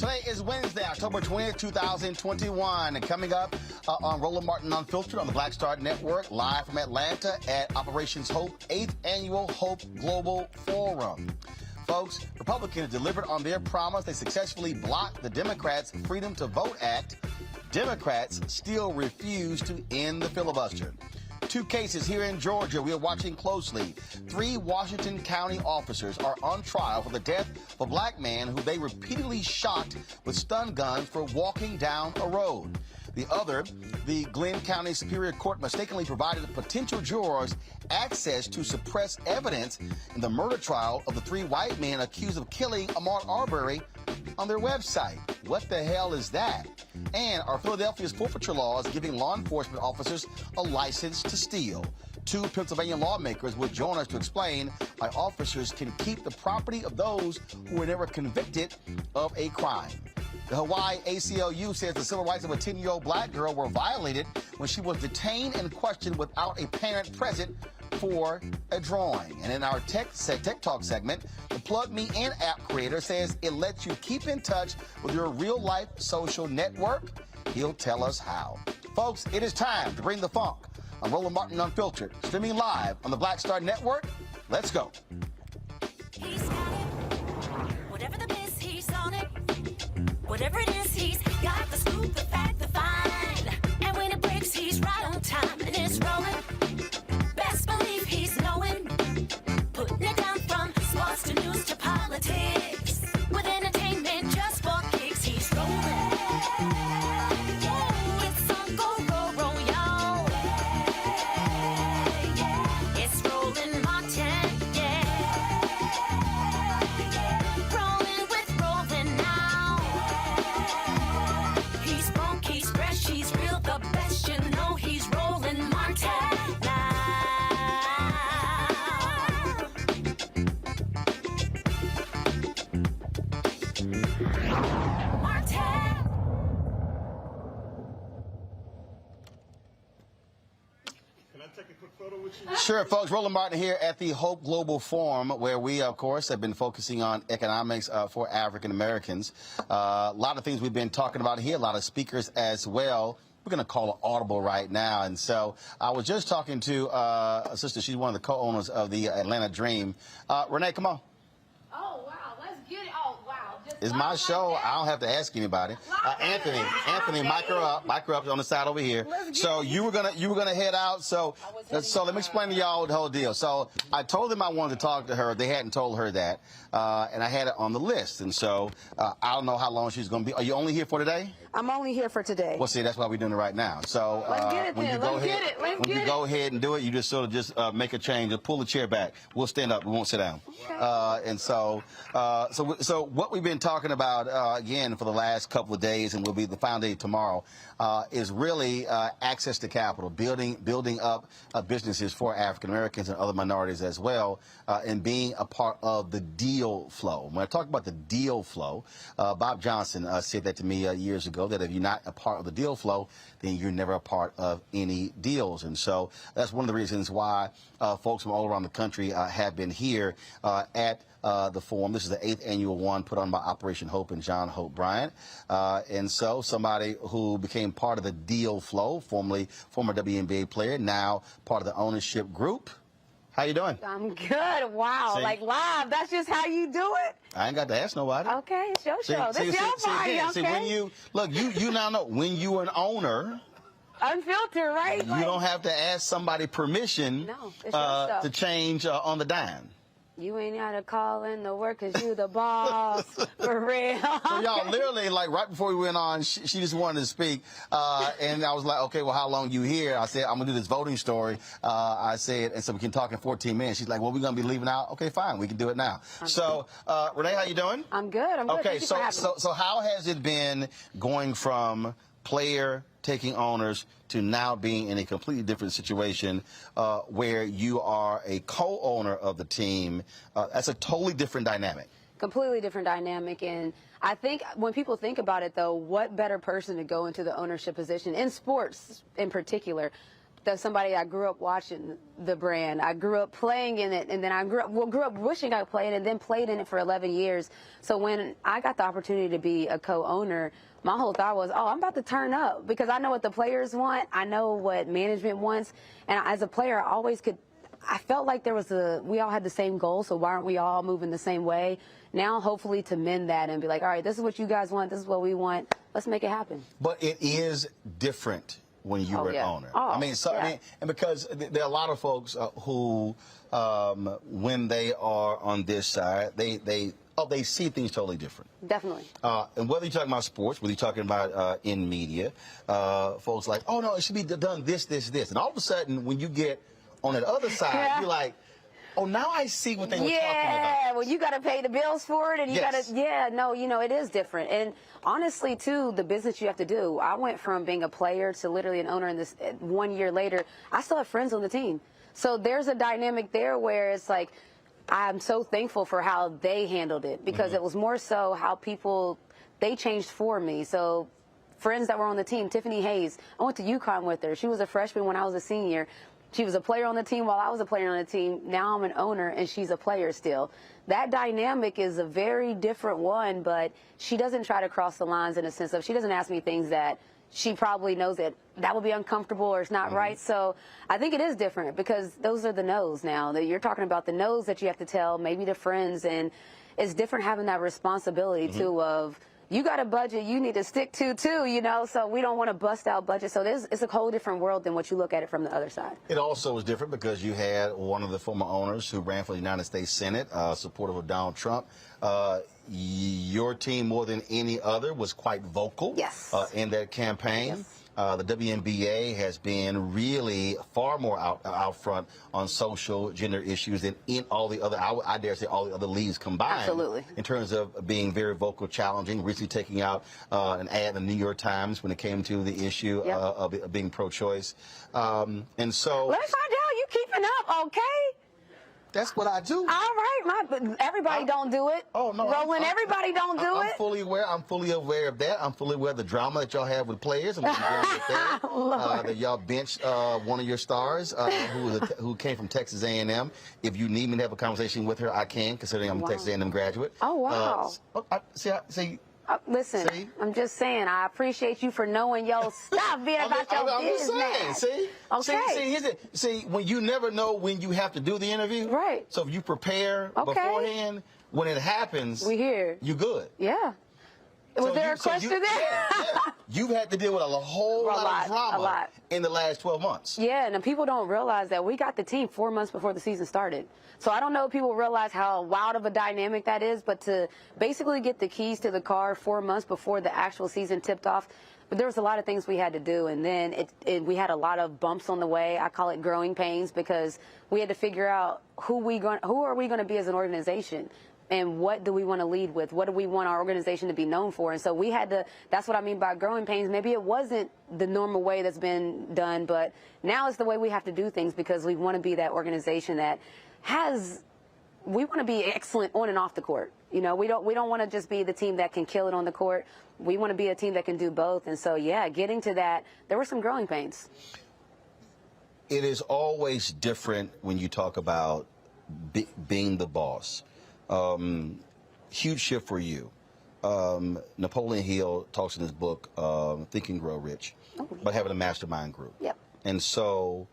Today is Wednesday, October 20th, 2021. And coming up on Roland Martin Unfiltered on the Black Star Network, live from Atlanta at Operations Hope, 8th Annual Hope Global Forum. Folks, Republicans delivered on their promise. They successfully blocked the Democrats' Freedom to Vote Act. Democrats still refuse to end the filibuster. Two cases here in Georgia we are watching closely. 3 Washington County officers are on trial for the death of a black man who they repeatedly shot with stun guns for walking down a road. The other, the Glenn County Superior Court mistakenly provided potential jurors access to suppress evidence in the murder trial of the 3 white men accused of killing Ahmaud Arbery on their website. What the hell is that? And are Philadelphia's forfeiture laws giving law enforcement officers a license to steal? 2 Pennsylvania lawmakers will join us to explain why officers can keep the property of those who were never convicted of a crime. The Hawaii ACLU says the civil rights of a 10-year-old black girl were violated when she was detained and questioned without a parent present for a drawing. And in our Tech Talk segment, the Plug Me In app creator says it lets you keep in touch with your real-life social network. He'll tell us how. Folks, it is time to bring the funk on Roland Martin Unfiltered, streaming live on the Black Star Network. Let's go. He's got it. Whatever the miss, he's on it. Whatever it is, he's got the scoop, the fact, the find. And when it breaks, he's right on time and it's rolling. Best believe he's knowing. Putting it down from sports to news to politics. With entertainment just for kicks, he's rolling. It's on go, y'all. It's Roland Martin, rolling with Roland now. He's funk, he's fresh, he's real, the best, you know he's Roland Martin now. Sure, folks. Roland Martin here at the Hope Global Forum, where we, of course, have been focusing on economics for African Americans. A lot of things we've been talking about here, a lot of speakers as well. We're going to call an audible right now. And so I was just talking to a sister. She's one of the co-owners of the Atlanta Dream. Renee, come on. Oh, wow. Let's get it. Oh, wow. It's my show. I don't have to ask anybody. Anthony, mic her up on the side over here. So you were gonna head out. So let me explain to y'all the whole deal. So I told them I wanted to talk to her. They hadn't told her that, and I had it on the list. And so I don't know how long she's gonna be. Are you only here for today? I'm only here for today. Well, see, that's why we're doing it right now. So when you go ahead and do it, you just sort of make a change. Just pull the chair back. We'll stand up. We won't sit down. Okay. And so what we've been talking about again for the last couple of days, and will be the final day tomorrow, is really access to capital, building up businesses for African Americans and other minorities as well, and being a part of the deal flow. When I talk about the deal flow, Bob Johnson said that to me years ago. ago that if you're not a part of the deal flow, then you're never a part of any deals. And so that's one of the reasons why folks from all around the country have been here at the forum. This is the 8th annual one put on by Operation Hope and John Hope Bryant. And so somebody who became part of the deal flow, former WNBA player, now part of the ownership group. How you doing? I'm good. Wow. See? Like live. That's just how you do it? I ain't got to ask nobody. Okay, it's your show. This is your party, okay? See, when you, look, you now know, when you an owner, unfiltered, right? You don't have to ask somebody permission No, it's your stuff. to change on the dime. You ain't got to call in to work because you the boss, for real. So y'all, literally, like right before we went on, she just wanted to speak, and I was like, okay, well, how long you here? I said, I'm gonna do this voting story. I said, and so we can talk in 14 minutes. She's like, well, we're gonna be leaving out. Okay, fine, we can do it now. So, Renee, how you doing? I'm good. I'm good. Okay, Thank you for having me. so how has it been going from player taking owners to now being in a completely different situation where you are a co-owner of the team? That's a totally different dynamic. Completely different dynamic. And I think when people think about it, though, what better person to go into the ownership position in sports in particular than somebody I grew up watching the brand. I grew up playing in it, and then I grew up wishing I played, and then played in it for 11 years. So when I got the opportunity to be a co-owner, my whole thought was, oh, I'm about to turn up because I know what the players want. I know what management wants. And as a player, I felt like we all had the same goal, so why aren't we all moving the same way? Now, hopefully, to mend that and be like, all right, this is what you guys want, this is what we want, let's make it happen. But it is different when you were an owner. I mean, and because there are a lot of folks who, when they are on this side, they see things totally different. Definitely. And whether you're talking about sports, whether you're talking about in media, folks like, oh, no, it should be done this. And all of a sudden, when you get on the other side, you're like, oh, now I see what they were talking about. Yeah, well, you got to pay the bills for it, and you got to, it is different. And honestly, too, the business you have to do. I went from being a player to literally an owner in this 1 year later. I still have friends on the team. So there's a dynamic there where it's like, I'm so thankful for how they handled it because it was more so how they changed for me. So friends that were on the team, Tiffany Hayes, I went to UConn with her. She was a freshman when I was a senior. She was a player on the team while I was a player on the team. Now I'm an owner, and she's a player still. That dynamic is a very different one, but she doesn't try to cross the lines in a sense of she doesn't ask me things that she probably knows that would be uncomfortable or it's not right. So I think it is different because those are the no's now. That you're talking about the no's that you have to tell maybe to friends, and it's different having that responsibility too of you got a budget you need to stick to too, so we don't want to bust out budget. So it's a whole different world than what you look at it from the other side. It also was different because you had one of the former owners who ran for the United States Senate, supportive of Donald Trump. Your team, more than any other, was quite vocal in that campaign. Yes. The WNBA has been really far more out front on social gender issues than in all the other, I dare say, all the other leagues combined. Absolutely. In terms of being very vocal, challenging, recently taking out an ad in the New York Times when it came to the issue of being pro-choice. And so... Let's find out. You keeping up, okay? That's what I do. All right, everybody don't do it. Oh no, Roland, everybody don't do it. I'm fully aware. I'm fully aware of that. I'm fully aware of the drama that y'all have with players. I'm with that. That y'all benched one of your stars who came from Texas A&M. If you need me to have a conversation with her, I can, considering I'm a Texas A&M graduate. Oh wow. See. Listen, see? I'm just saying, I appreciate you for knowing your stuff, being about your business. I'm just saying, see? Okay. See, when you never know when you have to do the interview. Right. So if you prepare beforehand, when it happens, we hear. You good. Yeah. Was there a question there? Yeah. You've had to deal with a whole lot of drama in the last 12 months. Yeah, and people don't realize that we got the team 4 months before the season started. So I don't know if people realize how wild of a dynamic that is, but to basically get the keys to the car 4 months before the actual season tipped off, but there was a lot of things we had to do, and then we had a lot of bumps on the way. I call it growing pains because we had to figure out who are we going to be as an organization. And what do we want to lead with? What do we want our organization to be known for? And so we had to, that's what I mean by growing pains. Maybe it wasn't the normal way that's been done, but now it's the way we have to do things because we want to be that organization that has we want to be excellent on and off the court. You know, we don't want to just be the team that can kill it on the court. We want to be a team that can do both. And so, yeah, getting to that, there were some growing pains. It is always different when you talk about being the boss. Huge shift for you. Napoleon Hill talks in his book, Think and Grow Rich, about having a mastermind group. Yep. And so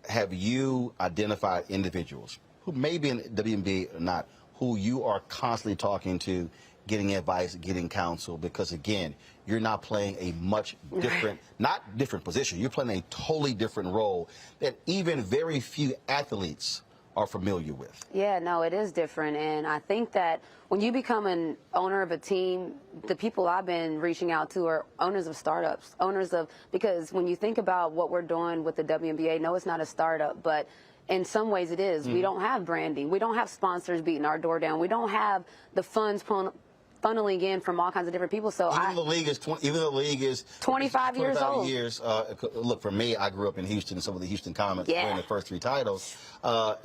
have you identified individuals who may be in WNBA or not, who you are constantly talking to, getting advice, getting counsel? Because, again, you're not playing a much different, not different position. You're playing a totally different role that even very few athletes are familiar with. Yeah, no, it is different. And I think that when you become an owner of a team, the people I've been reaching out to are owners of startups, because when you think about what we're doing with the WNBA, no, it's not a startup, but in some ways it is. We don't have branding. We don't have sponsors beating our door down. We don't have the funds funneling in from all kinds of different people. So even the league is 25 years old. Look, for me, I grew up in Houston. Some of the Houston Comets winning the first 3 titles.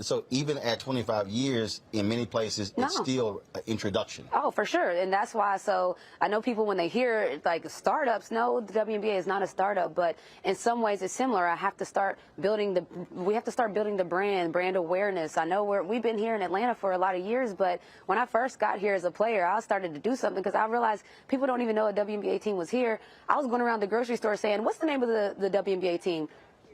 So even at 25 years, in many places, it's still an introduction. Oh, for sure. And that's why. So I know people, when they hear like startups, no, the WNBA is not a startup, but in some ways it's similar. We have to start building the brand awareness. I know we've been here in Atlanta for a lot of years, but when I first got here as a player, I started to do something because I realized people don't even know a WNBA team was here. I was going around the grocery store saying, what's the name of the WNBA team?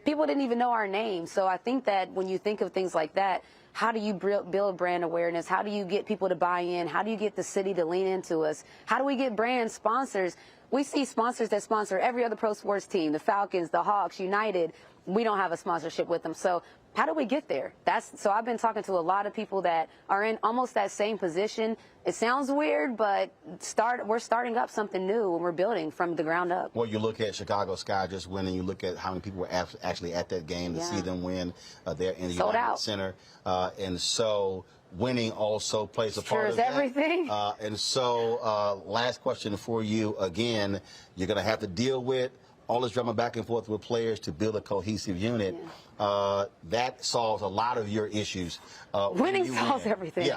People didn't even know our name. So I think that when you think of things like that, how do you build brand awareness? How do you get people to buy in? How do you get the city to lean into us? How do we get brand sponsors? We see sponsors that sponsor every other pro sports team, the Falcons, the Hawks, United. We don't have a sponsorship with them. So how do we get there? So I've been talking to a lot of people that are in almost that same position. It sounds weird, but we're starting up something new and we're building from the ground up. Well, you look at Chicago Sky just winning. You look at how many people were actually at that game to see them win. They're in the United Center. And so winning also plays a part of that. Everything. And so last question for you. Again, you're going to have to deal with all this drama back and forth with players to build a cohesive unit. That solves a lot of your issues. Winning solves everything.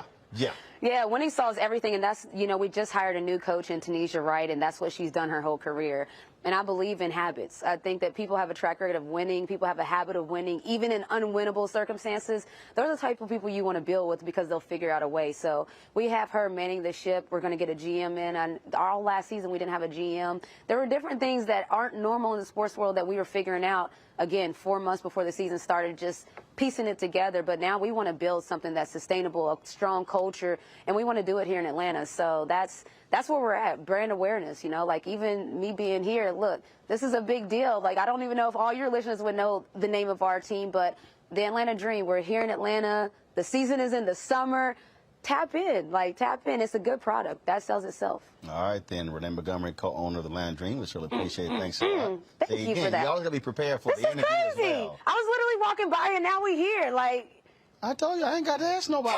Yeah, winning solves everything, and that's, we just hired a new coach in Tanisha Wright, and that's what she's done her whole career. And I believe in habits. I think that people have a track record of winning. People have a habit of winning, even in unwinnable circumstances. Those are the type of people you want to build with because they'll figure out a way. So we have her manning the ship. We're going to get a GM in. And all last season, we didn't have a GM. There were different things that aren't normal in the sports world that we were figuring out, again, 4 months before the season started, just piecing it together. But now we want to build something that's sustainable, a strong culture, and we want to do it here in Atlanta. So that's where we're at, brand awareness, like even me being here, look, this is a big deal. Like, I don't even know if all your listeners would know the name of our team, but the Atlanta Dream, we're here in Atlanta. The season is in the summer. Tap in. It's a good product. That sells itself. All right, then. Renee Montgomery, co-owner of the Atlanta Dream. We really appreciate it. Thanks a lot. Thank you for that. You always got to be prepared for the interview as well. I was literally walking by and now we here. I told you, I ain't got to ask nobody.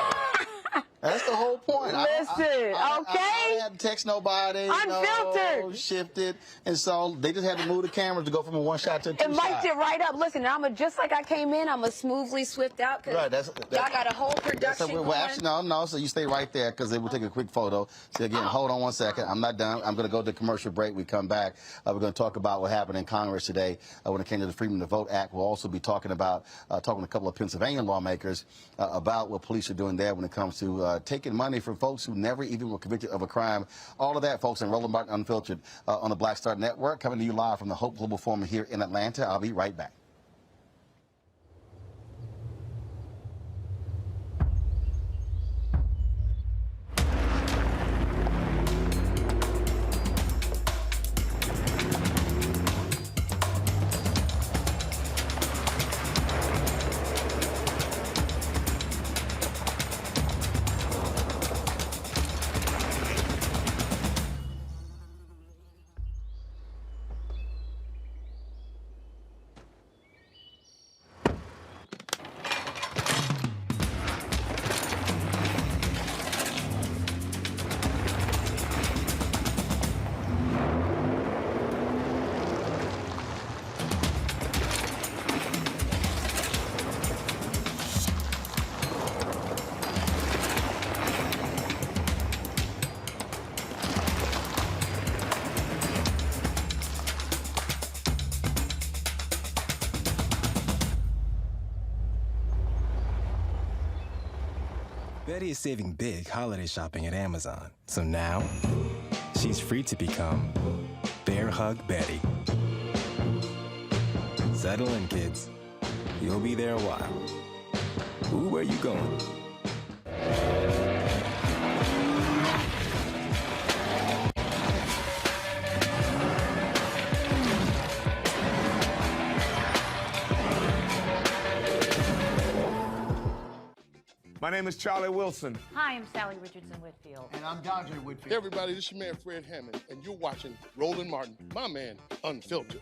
That's the whole point. Listen, okay? I had to text nobody. Unfiltered. Shifted. And so they just had to move the cameras to go from a one shot to a two shot. It mic'd it right up. Listen, just like I came in, I'm a smoothly swift out because y'all got a whole production going. Well, actually, no. So you stay right there because they will take a quick photo. So again, hold on one second. I'm not done. I'm going to go to commercial break. We come back. We're going to talk about what happened in Congress today when it came to the Freedom to Vote Act. We'll also be talking to a couple of Pennsylvania lawmakers about what police are doing there when it comes to taking money from folks who never even were convicted of a crime. All of that, folks, in Roland Martin Unfiltered on the Black Star Network, coming to you live from the Hope Global Forum here in Atlanta. I'll be right back. Betty is saving big holiday shopping at Amazon. So now, she's free to become Bear Hug Betty. Settle in, kids. You'll be there a while. Ooh, where you going? My name is Charlie Wilson. Hi, I'm Sally Richardson Whitfield. And I'm DeAndre Whitfield. Hey everybody, this is your man Fred Hammond, and you're watching Roland Martin, my man, Unfiltered.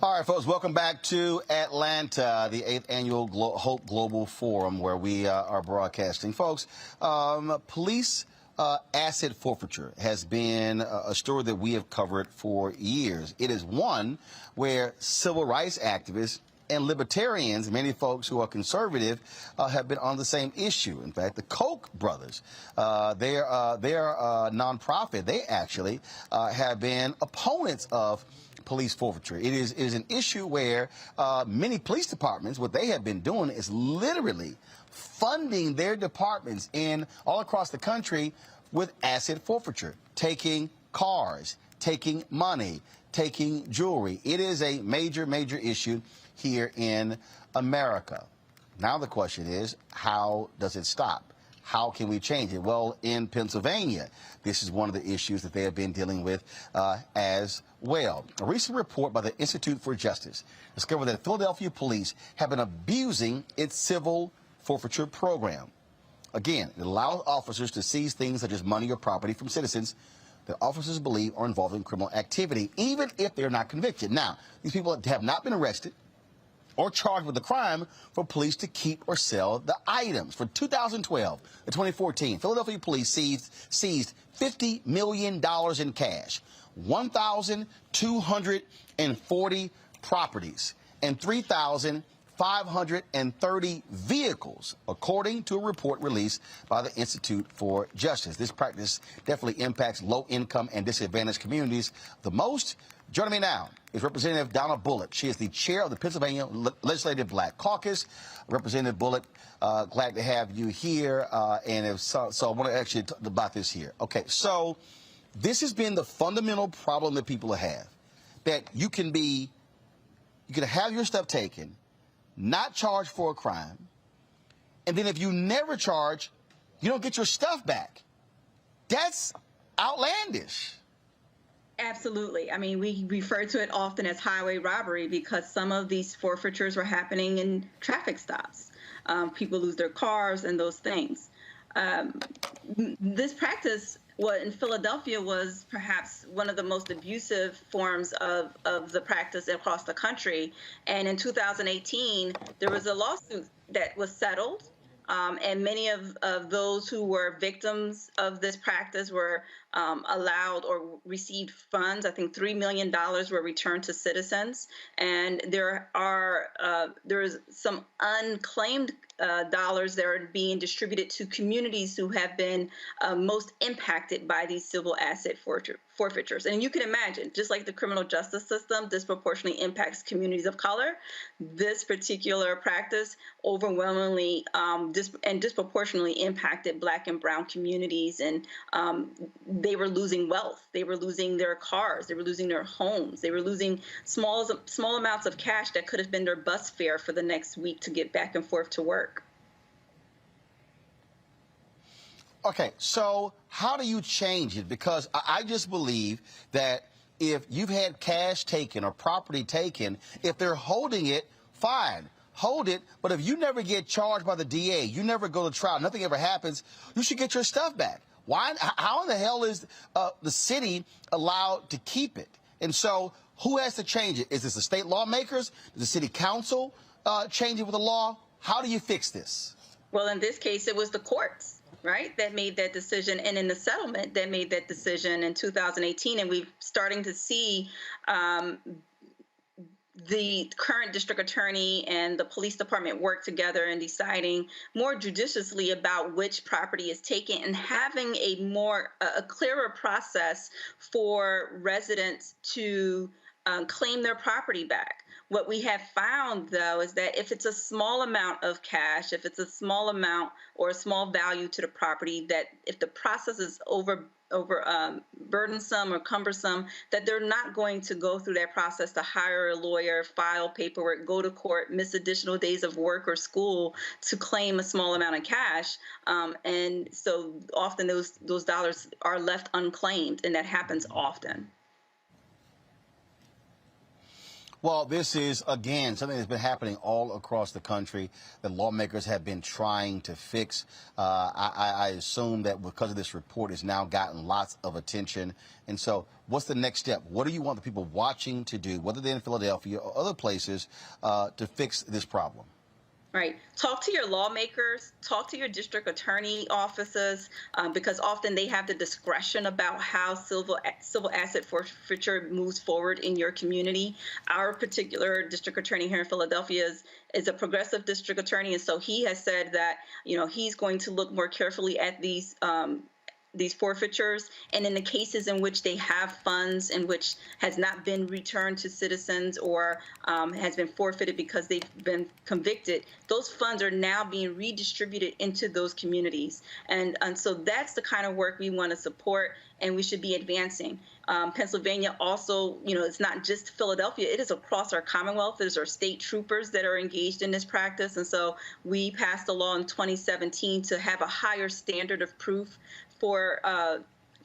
All right, folks, welcome back to Atlanta, the 8th Annual Hope Global Forum, where we are broadcasting. Folks, police asset forfeiture has been a story that we have covered for years. It is one where civil rights activists and libertarians, many folks who are conservative, have been on the same issue. In fact, the Koch brothers, their nonprofit, they actually have been opponents of police forfeiture. It is an issue where many police departments, what they have been doing is literally funding their departments all across the country with asset forfeiture, taking cars, taking money, taking jewelry. It is a major, major issue here in America. Now the question is, how does it stop? How can we change it? Well, in Pennsylvania, this is one of the issues that they have been dealing with as well. A recent report by the Institute for Justice discovered that Philadelphia police have been abusing its civil forfeiture program. Again, it allows officers to seize things such as money or property from citizens that officers believe are involved in criminal activity, even if they're not convicted. Now, these people have not been arrested or charged with the crime for police to keep or sell the items. For 2012 to 2014, Philadelphia police seized $50 million in cash, 1,240 properties, and 3,530 vehicles, according to a report released by the Institute for Justice. This practice definitely impacts low-income and disadvantaged communities the most. Joining me now is Representative Donna Bullock. She is the chair of the Pennsylvania Legislative Black Caucus. Representative Bullock, glad to have you here. So I want to ask you about this here. Okay, so this has been the fundamental problem that people have, that you can have your stuff taken, not charged for a crime, and then if you never charge, you don't get your stuff back. That's outlandish. Absolutely. I mean, we refer to it often as highway robbery because some of these forfeitures were happening in traffic stops. People lose their cars and those things. This practice in Philadelphia was perhaps one of the most abusive forms of the practice across the country. And in 2018, there was a lawsuit that was settled. And many of those who were victims of this practice were allowed or received funds. I think $3 million were returned to citizens. And there is some unclaimed dollars that are being distributed to communities who have been most impacted by these civil asset forfeitures. And you can imagine, just like the criminal justice system disproportionately impacts communities of color, this particular practice overwhelmingly and disproportionately impacted Black and brown communities. And they were losing wealth. They were losing their cars. They were losing their homes. They were losing small amounts of cash that could have been their bus fare for the next week to get back and forth to work. Okay, so how do you change it? Because I just believe that if you've had cash taken or property taken, if they're holding it, fine, hold it. But if you never get charged by the DA, you never go to trial, nothing ever happens, you should get your stuff back. Why? How in the hell is the city allowed to keep it? And so who has to change it? Is this the state lawmakers? Does the city council change it with the law? How do you fix this? Well, in this case, it was the courts, right, that made that decision, and in the settlement that made that decision in 2018. And we're starting to see the current district attorney and the police department work together in deciding more judiciously about which property is taken and having a clearer process for residents to claim their property back. What we have found, though, is that if it's a small amount of cash, if it's a small amount or a small value to the property, that if the process is over burdensome or cumbersome, that they're not going to go through that process to hire a lawyer, file paperwork, go to court, miss additional days of work or school to claim a small amount of cash. And so often those dollars are left unclaimed, and that happens often. Well, this is, again, something that's been happening all across the country that lawmakers have been trying to fix. I assume that because of this report, it's now gotten lots of attention. And so what's the next step? What do you want the people watching to do, whether they're in Philadelphia or other places, to fix this problem? Right. Talk to your lawmakers, talk to your district attorney offices, because often they have the discretion about how civil asset forfeiture moves forward in your community. Our particular district attorney here in Philadelphia is a progressive district attorney, and so he has said that, you know, he's going to look more carefully at these forfeitures, and in the cases in which they have funds in which has not been returned to citizens or has been forfeited because they've been convicted, those funds are now being redistributed into those communities. And so that's the kind of work we want to support and we should be advancing. Pennsylvania also, you know, it's not just Philadelphia, it is across our Commonwealth. There's our state troopers that are engaged in this practice. And so we passed a law in 2017 to have a higher standard of proof for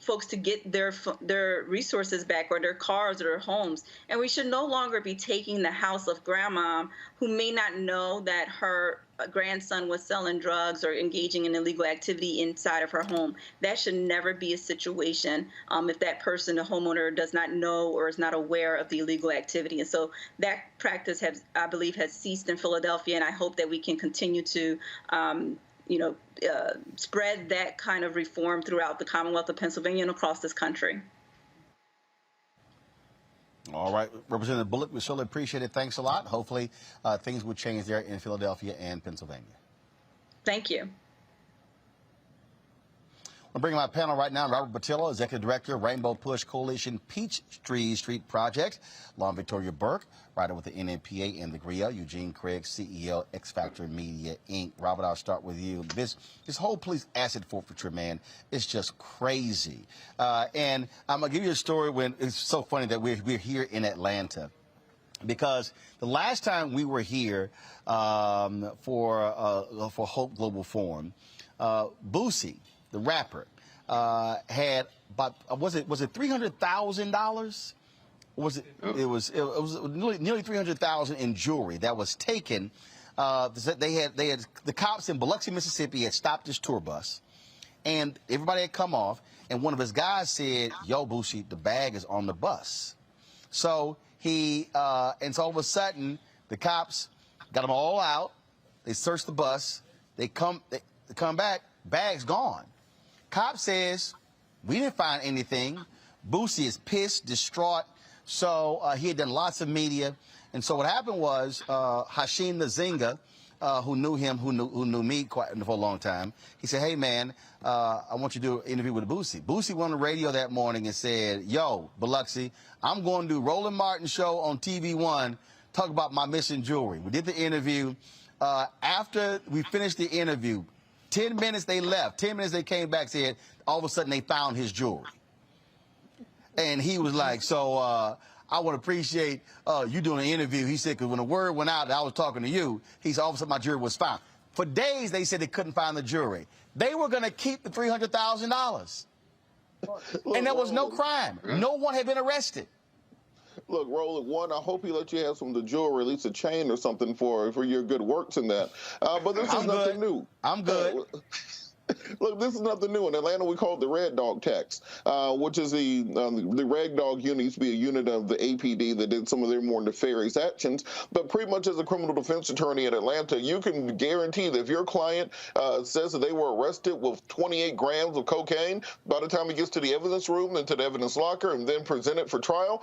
folks to get their resources back, or their cars or their homes. And we should no longer be taking the house of grandma who may not know that her grandson was selling drugs or engaging in illegal activity inside of her home. That should never be a situation if that person, the homeowner, does not know or is not aware of the illegal activity. And so that practice, I believe, has ceased in Philadelphia, and I hope that we can continue to spread that kind of reform throughout the Commonwealth of Pennsylvania and across this country. All right, Representative Bullock, we certainly appreciate it. Thanks a lot. Hopefully things will change there in Philadelphia and Pennsylvania. Thank you. I'm bringing my panel right now. Robert Patillo, Executive Director, Rainbow Push Coalition Peachtree Street Project. Lon Victoria Burke, writer with the NNPA and the GRIA. Eugene Craig, CEO, X Factor Media, Inc. Robert, I'll start with you. This whole police asset forfeiture, man, is just crazy. And I'm going to give you a story when it's so funny that we're here in Atlanta. Because the last time we were here for Hope Global Forum, Boosie, the rapper, had about was it $300,000? It was nearly $300,000 in jewelry that was taken. They had the cops in Biloxi, Mississippi had stopped his tour bus, and everybody had come off. And one of his guys said, "Yo, Boosie, the bag is on the bus." So all of a sudden the cops got them all out. They searched the bus. They come back. Bag's gone. Cop says, "We didn't find anything." Boosie is pissed, distraught. So he had done lots of media. And so what happened was Hashim Nzinga, who knew him, who knew me for a long time, he said, "Hey, man, I want you to do an interview with Boosie." Boosie went on the radio that morning and said, "Yo, Biloxi, I'm going to do Roland Martin show on TV1, talk about my missing jewelry." We did the interview. After we finished the interview, 10 minutes they left. 10 minutes they came back, said all of a sudden they found his jewelry. And he was like, "So I want to appreciate you doing an interview." He said, "Because when the word went out that I was talking to you," he said, all of a sudden my jewelry was found. For days they said they couldn't find the jewelry. They were going to keep the $300,000. And there was no crime. No one had been arrested. Look, Roland, one, I hope he let you have some of the jewelry, at least a chain or something for your good works in that. But this is nothing new. I'm good. Look, this is nothing new. In Atlanta, we call it the Red Dog tax, which is the Red Dog unit used to be a unit of the APD that did some of their more nefarious actions. But pretty much as a criminal defense attorney in Atlanta, you can guarantee that if your client says that they were arrested with 28 grams of cocaine, by the time he gets to the evidence room and to the evidence locker and then presented for trial,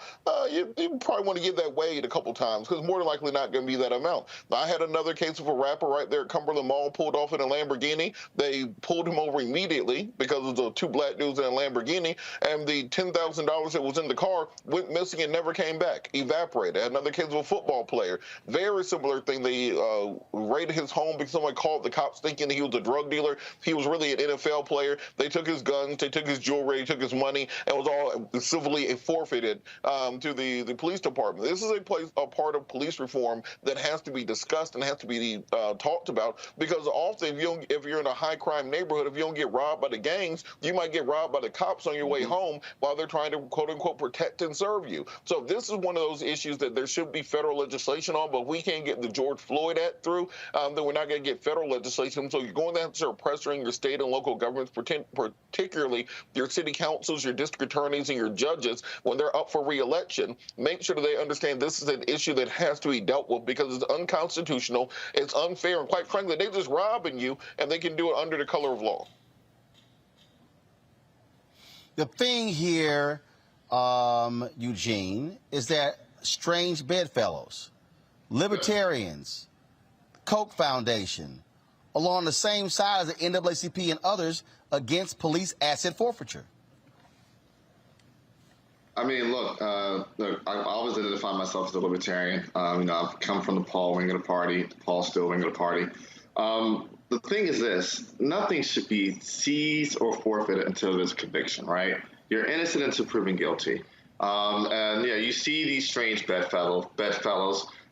you probably want to get that weighed a couple times because more than likely not going to be that amount. I had another case of a rapper right there at Cumberland Mall pulled off in a Lamborghini. They pulled him over immediately because of the two black dudes in a Lamborghini, and the $10,000 that was in the car went missing and never came back, evaporated. Another case of a football player, very similar thing. They raided his home because someone called the cops thinking he was a drug dealer. He was really an NFL player. They took his guns, they took his jewelry, they took his money, and was all civilly forfeited to the police department. This is a part of police reform that has to be discussed and has to be talked about, because often if you're in a high crime neighborhood, if you don't get robbed by the gangs, you might get robbed by the cops on your way home while they're trying to quote unquote protect and serve you. So this is one of those issues that there should be federal legislation on, but we can't get the George Floyd Act through, then we're not going to get federal legislation. So you're going to have to start pressuring your state and local governments, particularly your city councils, your district attorneys, and your judges when they're up for re-election. Make sure that they understand this is an issue that has to be dealt with because it's unconstitutional, it's unfair, and quite frankly, they're just robbing you, and they can do it under the color of law. The thing here, Eugene, is that strange bedfellows, libertarians, Koch Foundation, along the same side as the NAACP and others against police asset forfeiture. I mean, look, I always identify myself as a libertarian. I've come from the Paul wing of the party, the Paul Steele wing of the party. The thing is this, nothing should be seized or forfeited until there's conviction, right? You're innocent until proven guilty. And you see these strange bedfellows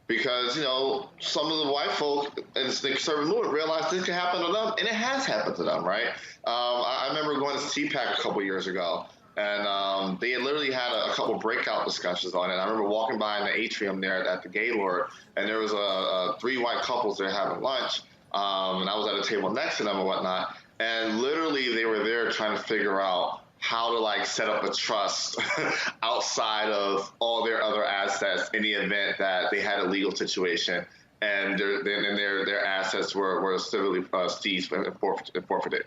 because, some of the white folk in the conservative movement realize this can happen to them, and it has happened to them, right? I remember going to CPAC a couple years ago, and they had literally had a couple breakout discussions on it. I remember walking by in the atrium there at the Gaylord, and there was three white couples there having lunch, and I was at a table next to them and whatnot, and literally they were there trying to figure out how to set up a trust outside of all their other assets in the event that they had a legal situation and their assets were civilly seized and forfeited.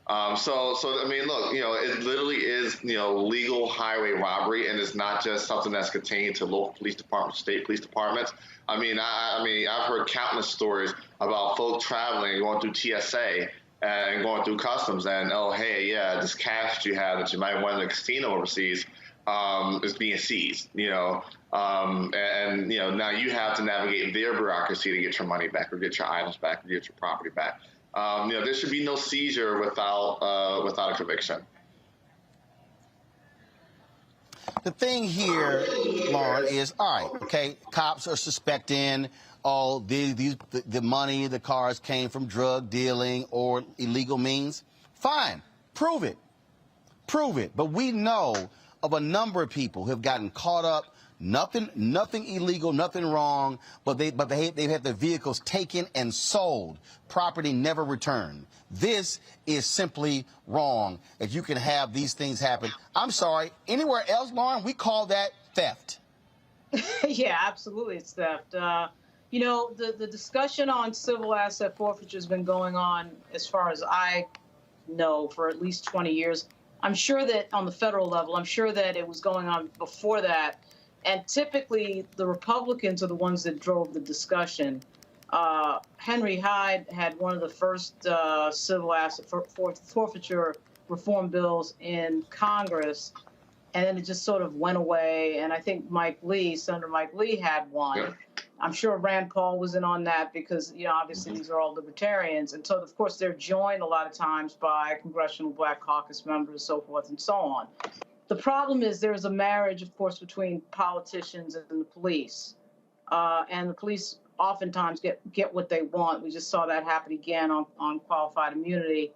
So I mean, look, it literally is, legal highway robbery, and it's not just something that's contained to local police departments, state police departments. I mean, I've heard countless stories about folk traveling, going through TSA and going through customs, and this cash that you have that you might want in a casino overseas is being seized. Now you have to navigate their bureaucracy to get your money back, or get your items back, or get your property back. There should be no seizure without a conviction. The thing here, Lauren, is, all right, okay, cops are suspecting the money, the cars came from drug dealing or illegal means. Fine, prove it. Prove it. But we know of a number of people who have gotten caught up. Nothing illegal, nothing wrong, but they've had their vehicles taken and sold, property never returned. This is simply wrong. If you can have these things happen, I'm sorry, anywhere else, Lauren, we call that theft. Yeah, absolutely, it's theft. The discussion on civil asset forfeiture has been going on, as far as I know, for at least 20 years. I'm sure that on the federal level, I'm sure that it was going on before that. And typically, the Republicans are the ones that drove the discussion. Henry Hyde had one of the first civil asset forfeiture reform bills in Congress, and then it just sort of went away. And I think Senator Mike Lee had one. Yeah. I'm sure Rand Paul was in on that because, obviously these are all libertarians. And so, of course, they're joined a lot of times by Congressional Black Caucus members, so forth and so on. The problem is there's a marriage, of course, between politicians and the police. And the police oftentimes get what they want. We just saw that happen again on qualified immunity.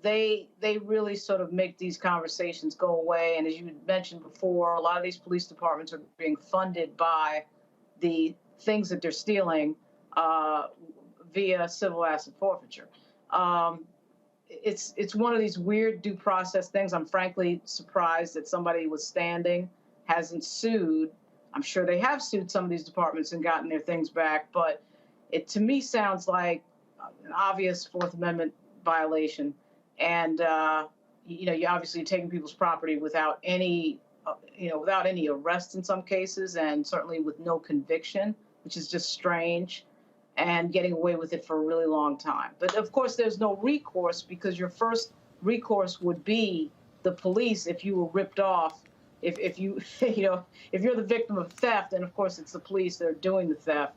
They really sort of make these conversations go away. And as you mentioned before, a lot of these police departments are being funded by the things that they're stealing via civil asset forfeiture. it's one of these weird due process things. I'm frankly surprised that somebody was standing, hasn't sued. I'm sure they have sued some of these departments and gotten their things back, but it to me sounds like an obvious Fourth Amendment violation. And you're obviously taking people's property without any without any arrest in some cases, and certainly with no conviction, which is just strange, and getting away with it for a really long time. But of course, there's no recourse, because your first recourse would be the police if you were ripped off. If you if you're the victim of theft, and of course it's the police that are doing the theft.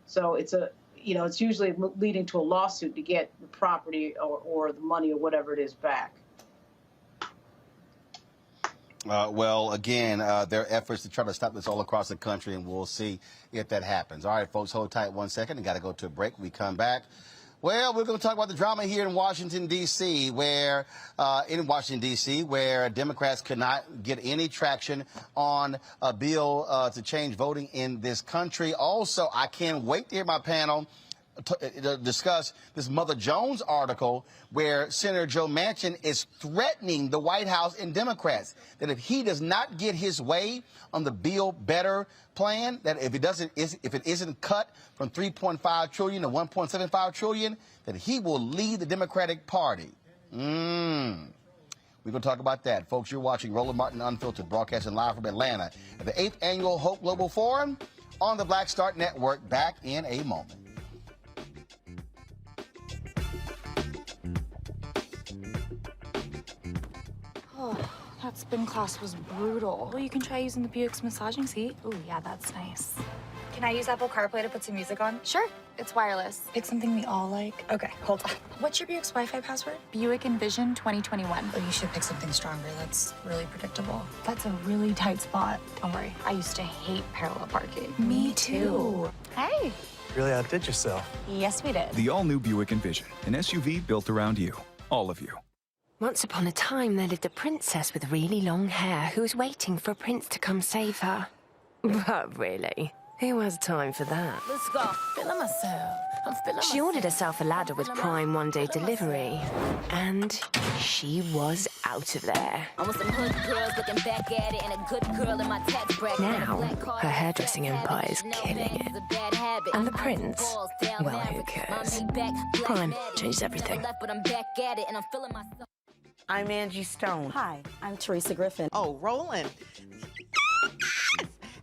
So it's it's usually leading to a lawsuit to get the property or the money or whatever it is back. Well, again, there are efforts to try to stop this all across the country, and we'll see if that happens. All right, folks, hold tight 1 second. We got to go to a break. We come back. Well, we're going to talk about the drama here in Washington, D.C., where Democrats could not get any traction on a bill to change voting in this country. Also, I can't wait to hear my panel to discuss this Mother Jones article where Senator Joe Manchin is threatening the White House and Democrats that if he does not get his way on the Build Better plan, that if it isn't cut from $3.5 trillion to $1.75 trillion, that he will leave the Democratic Party. We're going to talk about that. Folks, you're watching Roland Martin Unfiltered, broadcasting live from Atlanta at the 8th Annual Hope Global Forum on the Black Start Network. Back in a moment. That spin class was brutal. Well, you can try using the Buick's massaging seat. Ooh, yeah, that's nice. Can I use Apple CarPlay to put some music on? Sure. It's wireless. It's something we all like. Okay, hold on. What's your Buick's Wi-Fi password? Buick Envision 2021. Oh, you should pick something stronger. That's really predictable. That's a really tight spot. Don't worry, I used to hate parallel parking. Me too. Hey. Really outdid yourself. Yes, we did. The all-new Buick Envision, an SUV built around you. All of you. Once upon a time, there lived a princess with really long hair who was waiting for a prince to come save her. But really, who has time for that? Let's go. Feeling myself. I'm feeling She ordered herself a ladder with Prime one-day delivery, and she was out of there. I want some hood girls looking back at it, and a good girl in my tax bracket. Now, her hairdressing empire is killing it. And the prince, well, who cares? Prime changes everything. I'm Angie Stone. Hi, I'm Teresa Griffin. Oh, Roland.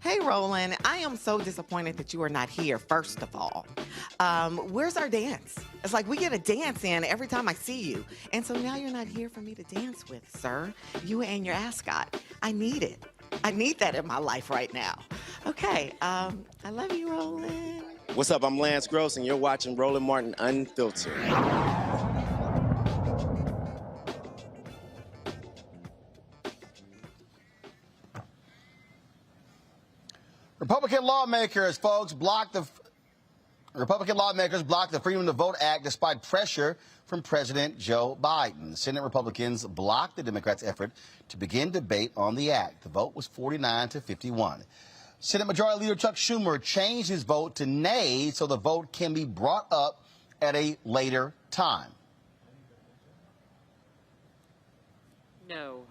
Hey, Roland, I am so disappointed that you are not here, first of all. Where's our dance? It's like we get a dance in every time I see you. And so now you're not here for me to dance with, sir. You and your ascot. I need it. I need that in my life right now. Okay, I love you, Roland. What's up? I'm Lance Gross, and you're watching Roland Martin Unfiltered. Republican lawmakers blocked the Freedom to Vote Act despite pressure from President Joe Biden. Senate Republicans blocked the Democrats' effort to begin debate on the act. The vote was 49-51. Senate Majority Leader Chuck Schumer changed his vote to nay so the vote can be brought up at a later time. No.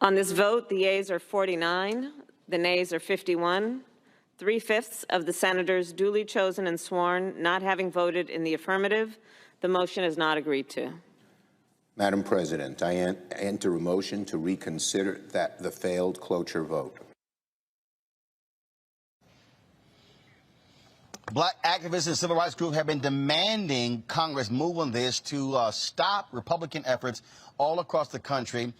On this vote, the yeas are 49, the nays are 51. 3/5 of the senators duly chosen and sworn not having voted in the affirmative. The motion is not agreed to. Madam President, I enter a motion to reconsider the failed cloture vote. Black activists and civil rights groups have been demanding Congress move on this to stop Republican efforts all across the country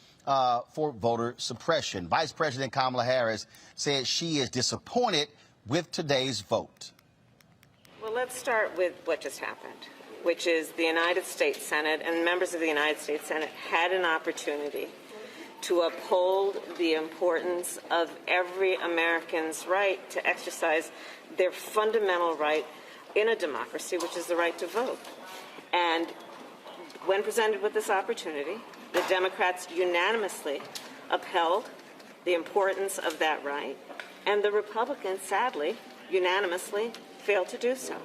for voter suppression. Vice President Kamala Harris said she is disappointed with today's vote. Well, let's start with what just happened, which is the United States Senate and members of the United States Senate had an opportunity to uphold the importance of every American's right to exercise their fundamental right in a democracy, which is the right to vote. And when presented with this opportunity, the Democrats unanimously upheld the importance of that right, and the Republicans, sadly, unanimously failed to do so.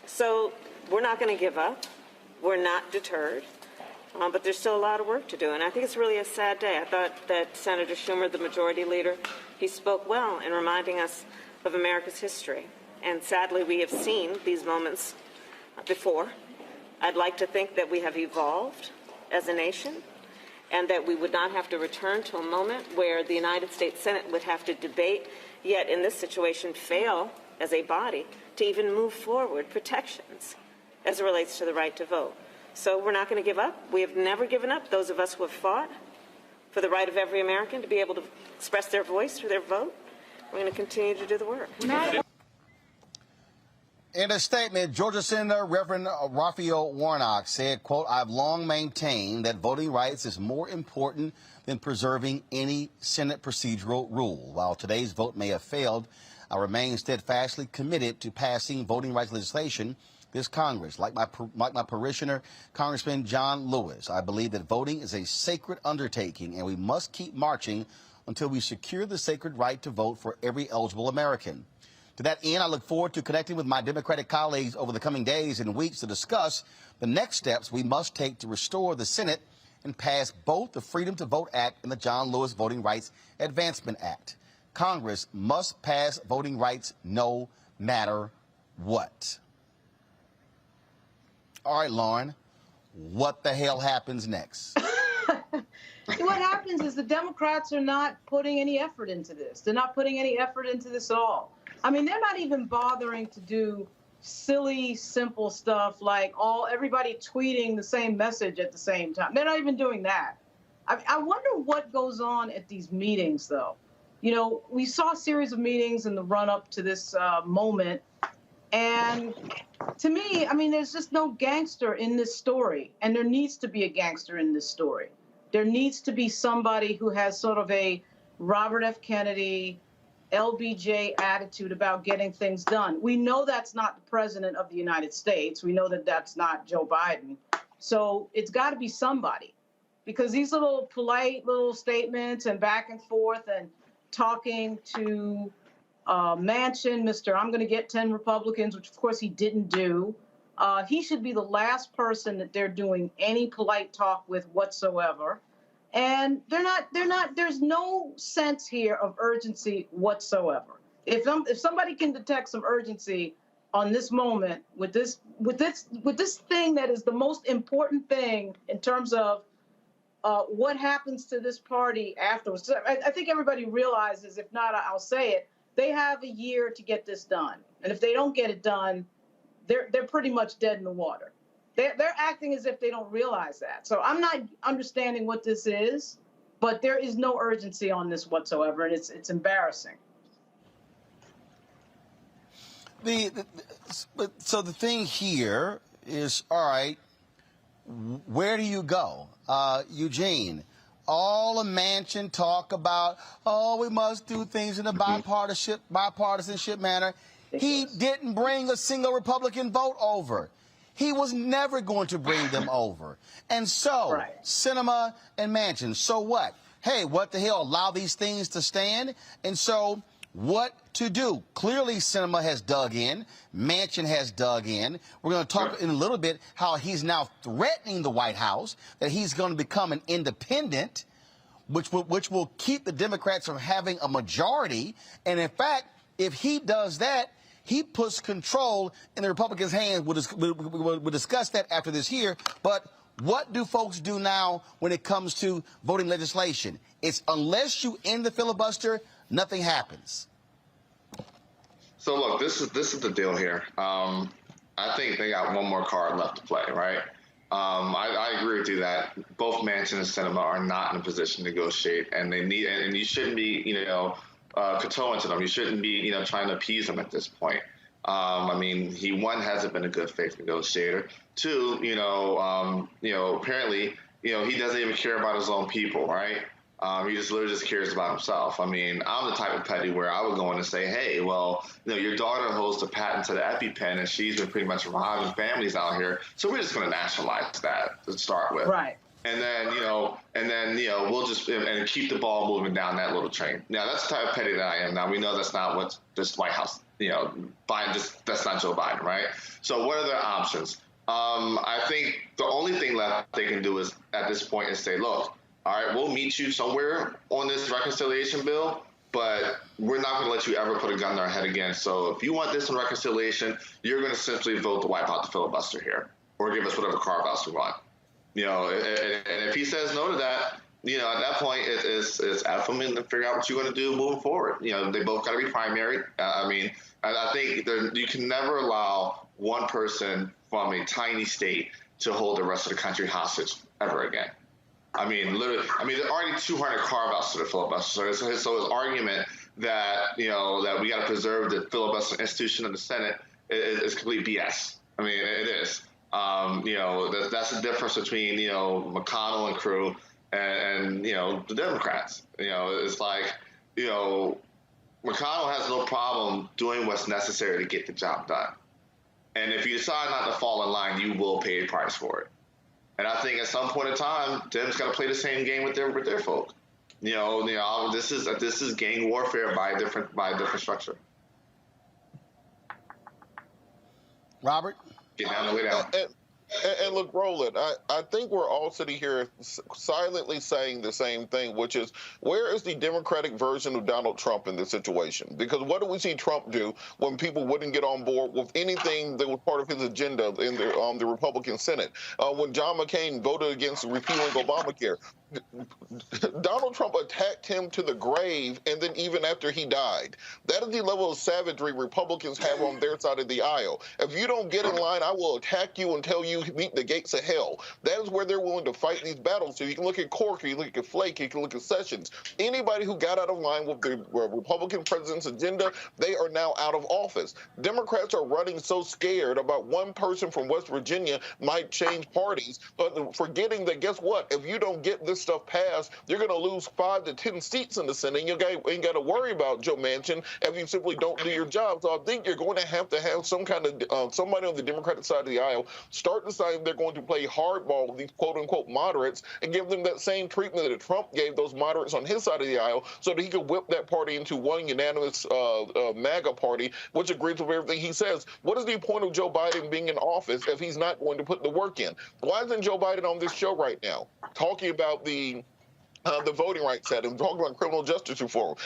So we're not going to give up. We're not deterred. But there's still a lot of work to do, and I think it's really a sad day. I thought that Senator Schumer, the majority leader, he spoke well in reminding us of America's history. And sadly, we have seen these moments before. I'd like to think that we have evolved as a nation and that we would not have to return to a moment where the United States Senate would have to debate, yet in this situation fail as a body to even move forward protections as it relates to the right to vote. So we're not going to give up. We have never given up. Those of us who have fought for the right of every American to be able to express their voice through their vote, we're going to continue to do the work. In a statement, Georgia Senator Reverend Raphael Warnock said, quote, "I've long maintained that voting rights is more important than preserving any Senate procedural rule. While today's vote may have failed, I remain steadfastly committed to passing voting rights legislation this Congress. Like my parishioner, Congressman John Lewis, I believe that voting is a sacred undertaking, and we must keep marching until we secure the sacred right to vote for every eligible American. To that end, I look forward to connecting with my Democratic colleagues over the coming days and weeks to discuss the next steps we must take to restore the Senate and pass both the Freedom to Vote Act and the John Lewis Voting Rights Advancement Act. Congress must pass voting rights no matter what." All right, Lauren, what the hell happens next? What happens is the Democrats are not putting any effort into this. They're not putting any effort into this at all. I mean, they're not even bothering to do silly, simple stuff like everybody tweeting the same message at the same time. They're not even doing that. I wonder what goes on at these meetings, though. You know, we saw a series of meetings in the run-up to this moment, and to me, I mean, there's just no gangster in this story, and there needs to be a gangster in this story. There needs to be somebody who has sort of a Robert F. Kennedy, LBJ attitude about getting things done. We know that's not the president of the United States. We know that that's not Joe Biden. So it's got to be somebody, because these little polite little statements and back and forth and talking to Manchin, Mr. I'm going to get 10 Republicans, which of course he didn't do. He should be the last person that they're doing any polite talk with whatsoever. And there's no sense here of urgency whatsoever. If somebody can detect some urgency on this moment with this thing that is the most important thing in terms of what happens to this party afterwards. I think everybody realizes, if not, I'll say it, they have a year to get this done. And if they don't get it done, they're pretty much dead in the water. They're acting as if they don't realize that. So I'm not understanding what this is, but there is no urgency on this whatsoever, and it's embarrassing. So the thing here is, all right, where do you go? Eugene, all the Manchin talk about, we must do things in a bipartisanship manner. He didn't bring a single Republican vote over. He was never going to bring them over. And so, Sinema and Manchin, so what? Hey, what the hell? Allow these things to stand? And so, what to do? Clearly, Sinema has dug in. Manchin has dug in. We're going to talk in a little bit how he's now threatening the White House, that he's going to become an independent, which will keep the Democrats from having a majority. And in fact, if he does that, he puts control in the Republicans' hands. We'll discuss that after this year. But what do folks do now when it comes to voting legislation? It's unless you end the filibuster, nothing happens. So look, this is the deal here. I think they got one more card left to play, right? I agree with you that both Manchin and Sinema are not in a position to negotiate, and they need, and you shouldn't be, kowtowing to them. You shouldn't be, trying to appease them at this point. I mean, one, hasn't been a good faith negotiator. Two, apparently, he doesn't even care about his own people, right? He just literally just cares about himself. I mean, I'm the type of petty where I would go in and say, hey, well, your daughter holds the patent to the EpiPen, and she's been pretty much robbing families out here. So we're just going to nationalize that to start with. Right. and then we'll just and keep the ball moving down that little train. Now that's the type of petty that I am. Now we know that's not what this White House, Biden, that's not Joe Biden, right? So what are their options? I think the only thing left they can do is at this point is say, look, all right, we'll meet you somewhere on this reconciliation bill, but we're not going to let you ever put a gun to our head again. So if you want this in reconciliation, you're going to simply vote to wipe out the filibuster here, or give us whatever carve-outs we want. And if he says no to that, at that point, it's F him and figure out what you're going to do moving forward. They both got to be primary. I think you can never allow one person from a tiny state to hold the rest of the country hostage ever again. Literally, there are already 200 carve-outs to the filibuster. So his argument that, that we got to preserve the filibuster institution of the Senate is complete BS. It is. That's the difference between, McConnell and crew and the Democrats. It's like, McConnell has no problem doing what's necessary to get the job done. And if you decide not to fall in line, you will pay a price for it. And I think at some point in time, Dems got to play the same game with their folk. This is gang warfare by a different structure. Robert? Get down the way down. And look, Roland, I think we're all sitting here silently saying the same thing, which is, where is the Democratic version of Donald Trump in this situation? Because what do we see Trump do when people wouldn't get on board with anything that was part of his agenda in the Republican Senate? When John McCain voted against repealing Obamacare, Donald Trump attacked him to the grave, and then even after he died. That is the level of savagery Republicans have on their side of the aisle. If you don't get in line, I will attack you until you meet the gates of hell. That is where they're willing to fight these battles. So you can look at Corker, you can look at Flake, you can look at Sessions. Anybody who got out of line with the Republican president's agenda, they are now out of office. Democrats are running so scared about one person from West Virginia might change parties, but forgetting that, guess what? If you don't get this stuff passed, you're going to lose 5 to 10 seats in the Senate. You ain't got to worry about Joe Manchin if you simply don't do your job. So I think you're going to have some kind of somebody on the Democratic side of the aisle start deciding they're going to play hardball with these quote-unquote moderates and give them that same treatment that Trump gave those moderates on his side of the aisle, so that he could whip that party into one unanimous MAGA party, which agrees with everything he says. What is the point of Joe Biden being in office if he's not going to put the work in? Why isn't Joe Biden on this show right now talking about the Voting Rights Act and talking about criminal justice reform?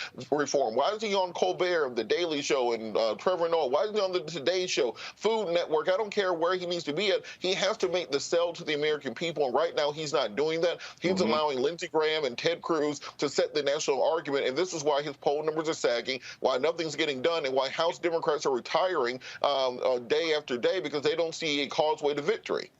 Why is he on Colbert, The Daily Show, and Trevor Noah? Why is he on the Today Show, Food Network? I don't care where he needs to be at. He has to make the sell to the American people, and right now he's not doing that. He's allowing Lindsey Graham and Ted Cruz to set the national argument, and this is why his poll numbers are sagging, why nothing's getting done, and why House Democrats are retiring day after day, because they don't see a causeway to victory.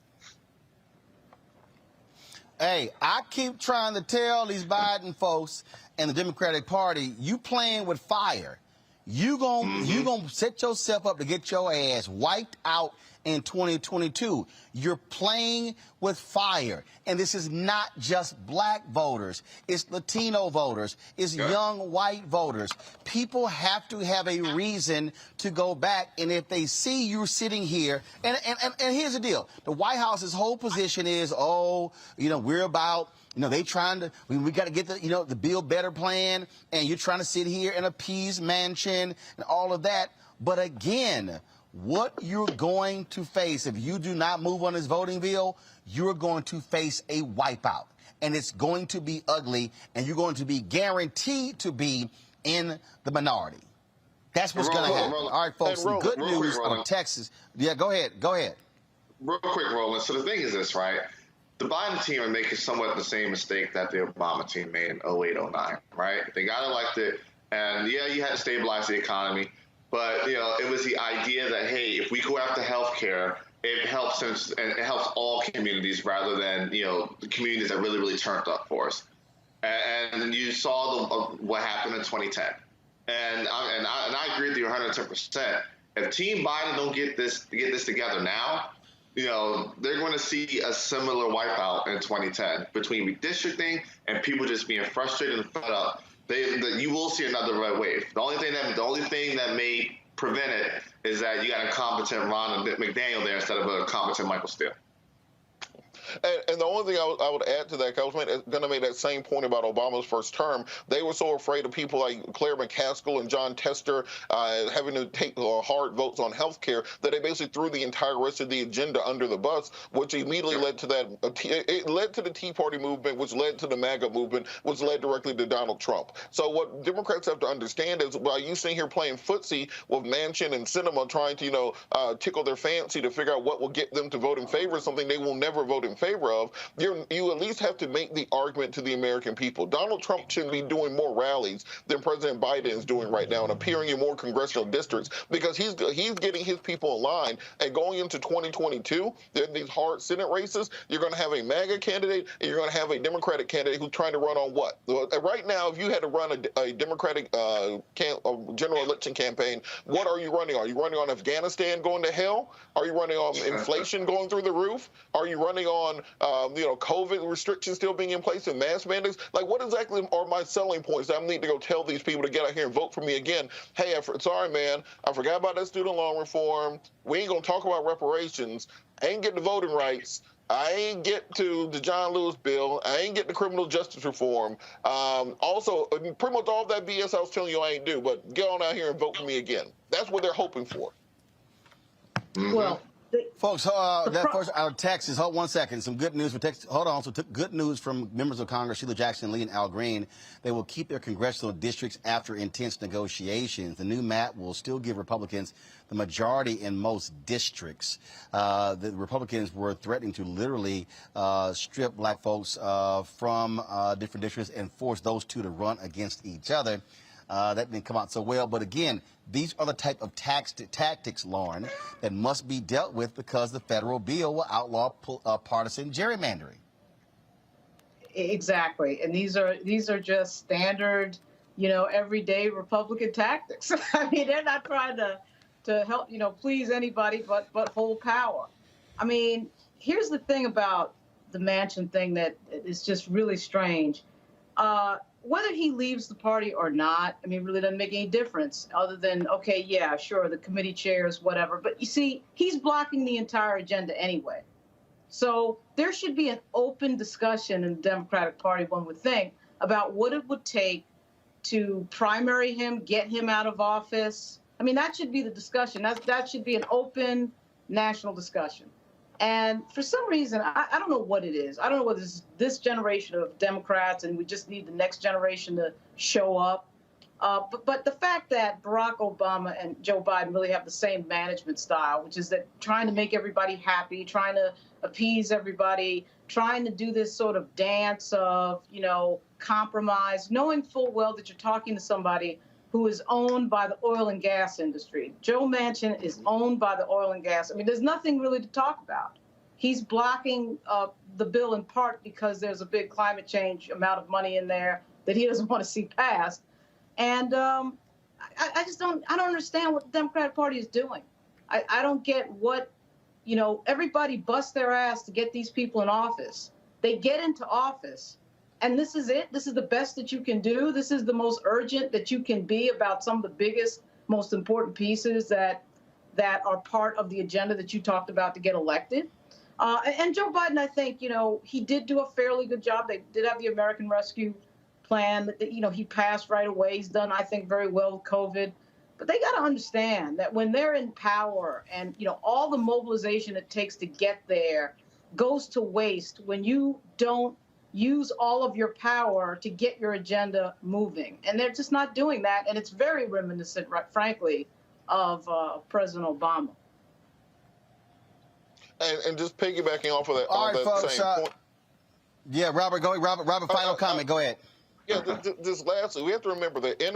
Hey, I keep trying to tell these Biden folks and the Democratic Party, you playing with fire. You gonna set yourself up to get your ass wiped out in 2022. You're playing with fire. And this is not just black voters. It's Latino voters. It's young white voters. People have to have a reason to go back. And if they see you sitting here, and here's the deal. The White House's whole position is, we're about, they trying to, we got to get the Build Better plan, and you're trying to sit here and appease Manchin and all of that. But again, what you're going to face if you do not move on this voting bill, you're going to face a wipeout. And it's going to be ugly, and you're going to be guaranteed to be in the minority. That's what's going to happen. All right, folks, some good news out of Texas. Yeah, go ahead. Real quick, Roland. So the thing is this, right? The Biden team are making somewhat the same mistake that the Obama team made in 08, 09, right? They got elected, and you had to stabilize the economy. But, it was the idea that, hey, if we go after healthcare, it helps all communities rather than, the communities that really, really turned up for us. And you saw what happened in 2010. And I agree with you 110%. If Team Biden don't get this together now, they're going to see a similar wipeout in 2010 between redistricting and people just being frustrated and fed up. You will see another red wave. The only thing that may prevent it is that you got a competent Ron McDaniel there instead of a competent Michael Steele. And the only thing I would add to that, 'cause I was going to make that same point about Obama's first term. They were so afraid of people like Claire McCaskill and John Tester having to take hard votes on health care that they basically threw the entire rest of the agenda under the bus, which immediately led to that. It led to the Tea Party movement, which led to the MAGA movement, which led directly to Donald Trump. So what Democrats have to understand is while you sitting here playing footsie with Manchin and Sinema trying to, tickle their fancy to figure out what will get them to vote in favor of something they will never vote in favor of, you at least have to make the argument to the American people. Donald Trump should be doing more rallies than President Biden is doing right now and appearing in more congressional districts because he's getting his people in line. And going into 2022, in these hard Senate races, you're going to have a MAGA candidate and you're going to have a Democratic candidate who's trying to run on what? Right now, if you had to run a Democratic general election campaign, what are you running on? Are you running on Afghanistan going to hell? Are you running on inflation going through the roof? Are you running on, COVID restrictions still being in place and mask mandates? Like, what exactly are my selling points that I need to go tell these people to get out here and vote for me again? Hey, sorry, man, I forgot about that student loan reform. We ain't going to talk about reparations. I ain't getting the voting rights. I ain't get to the John Lewis bill. I ain't get the criminal justice reform. Also, pretty much all that BS I was telling you I ain't do, but get on out here and vote for me again. That's what they're hoping for. Well, folks, that first out of Texas. Hold 1 second. Some good news for Texas. Hold on. So good news from members of Congress, Sheila Jackson Lee and Al Green. They will keep their congressional districts after intense negotiations. The new map will still give Republicans the majority in most districts. The Republicans were threatening to literally strip black folks from different districts and force those two to run against each other. That didn't come out so well. But again, these are the type of tactics, Lauren, that must be dealt with because the federal bill will outlaw partisan gerrymandering. Exactly. And these are just standard, everyday Republican tactics. I mean, they're not trying to help, please anybody but hold power. I mean, here's the thing about the Manchin thing that is just really strange. Whether he leaves the party or not, I mean, really doesn't make any difference other than, okay, yeah, sure, the committee chairs, whatever. But you see, he's blocking the entire agenda anyway. So there should be an open discussion in the Democratic Party, one would think, about what it would take to primary him, get him out of office. I mean, that should be the discussion. That should be an open national discussion. And for some reason, I don't know what it is. I don't know whether it's this generation of Democrats and we just need the next generation to show up. But the fact that Barack Obama and Joe Biden really have the same management style, which is that trying to make everybody happy, trying to appease everybody, trying to do this sort of dance of, compromise, knowing full well that you're talking to somebody who is owned by the oil and gas industry. Joe Manchin is owned by the oil and gas. I mean, there's nothing really to talk about. He's blocking the bill in part because there's a big climate change amount of money in there that he doesn't want to see passed. And I don't understand what the Democratic Party is doing. I don't get what, everybody busts their ass to get these people in office. They get into office. And this is it. This is the best that you can do. This is the most urgent that you can be about some of the biggest, most important pieces that are part of the agenda that you talked about to get elected. And Joe Biden, I think, he did do a fairly good job. They did have the American Rescue Plan that, he passed right away. He's done, I think, very well with COVID. But they got to understand that when they're in power and, all the mobilization it takes to get there goes to waste when you don't use all of your power to get your agenda moving. And they're just not doing that. And it's very reminiscent, frankly, of President Obama. And just piggybacking off of that, all right, folks, same point. Yeah, Robert, final comment. Go ahead. Yeah, just lastly, we have to remember that in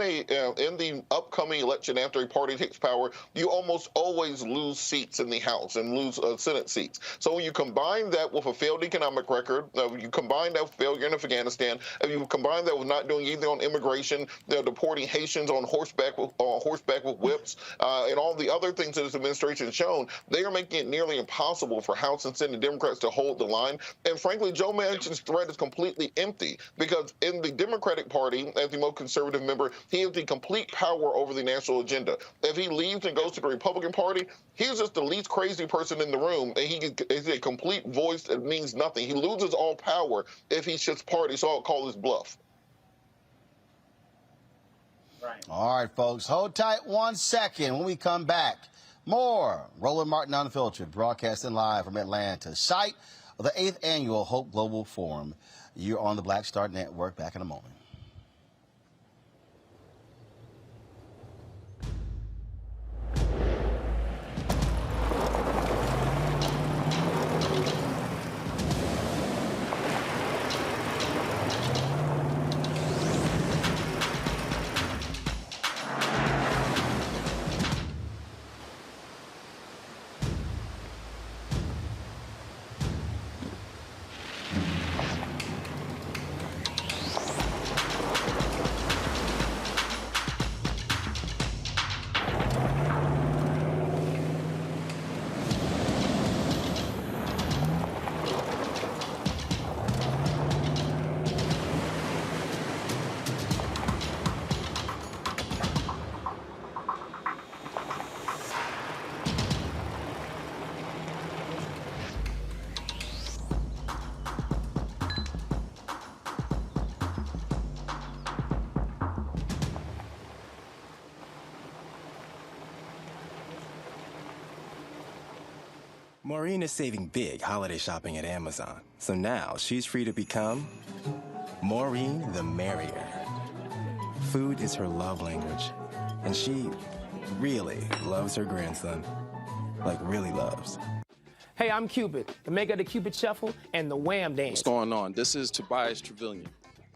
the upcoming election after a party takes power, you almost always lose seats in the House and lose Senate seats. So when you combine that with a failed economic record, you combine that with failure in Afghanistan, and you combine that with not doing anything on immigration, deporting Haitians on horseback with whips, and all the other things that this administration has shown, they are making it nearly impossible for House and Senate Democrats to hold the line. And frankly, Joe Manchin's threat is completely empty because in the Democratic Democratic Party, as the most conservative member, he has the complete power over the national agenda. If he leaves and goes to the Republican Party, he's just the least crazy person in the room, and he is a complete voice that means nothing. He loses all power if he shifts party, so I'll call his bluff. Right. All right, folks, hold tight 1 second. When we come back, more Roland Martin Unfiltered, broadcasting live from Atlanta, site of the 8th Annual Hope Global Forum. You're on the Black Star Network. Back in a moment. Maureen is saving big holiday shopping at Amazon, so now she's free to become Maureen the Merrier. Food is her love language, and she really loves her grandson. Like, really loves. Hey, I'm Cupid, the maker of the Cupid Shuffle and the Wham Dance. What's going on? This is Tobias Trevelyan.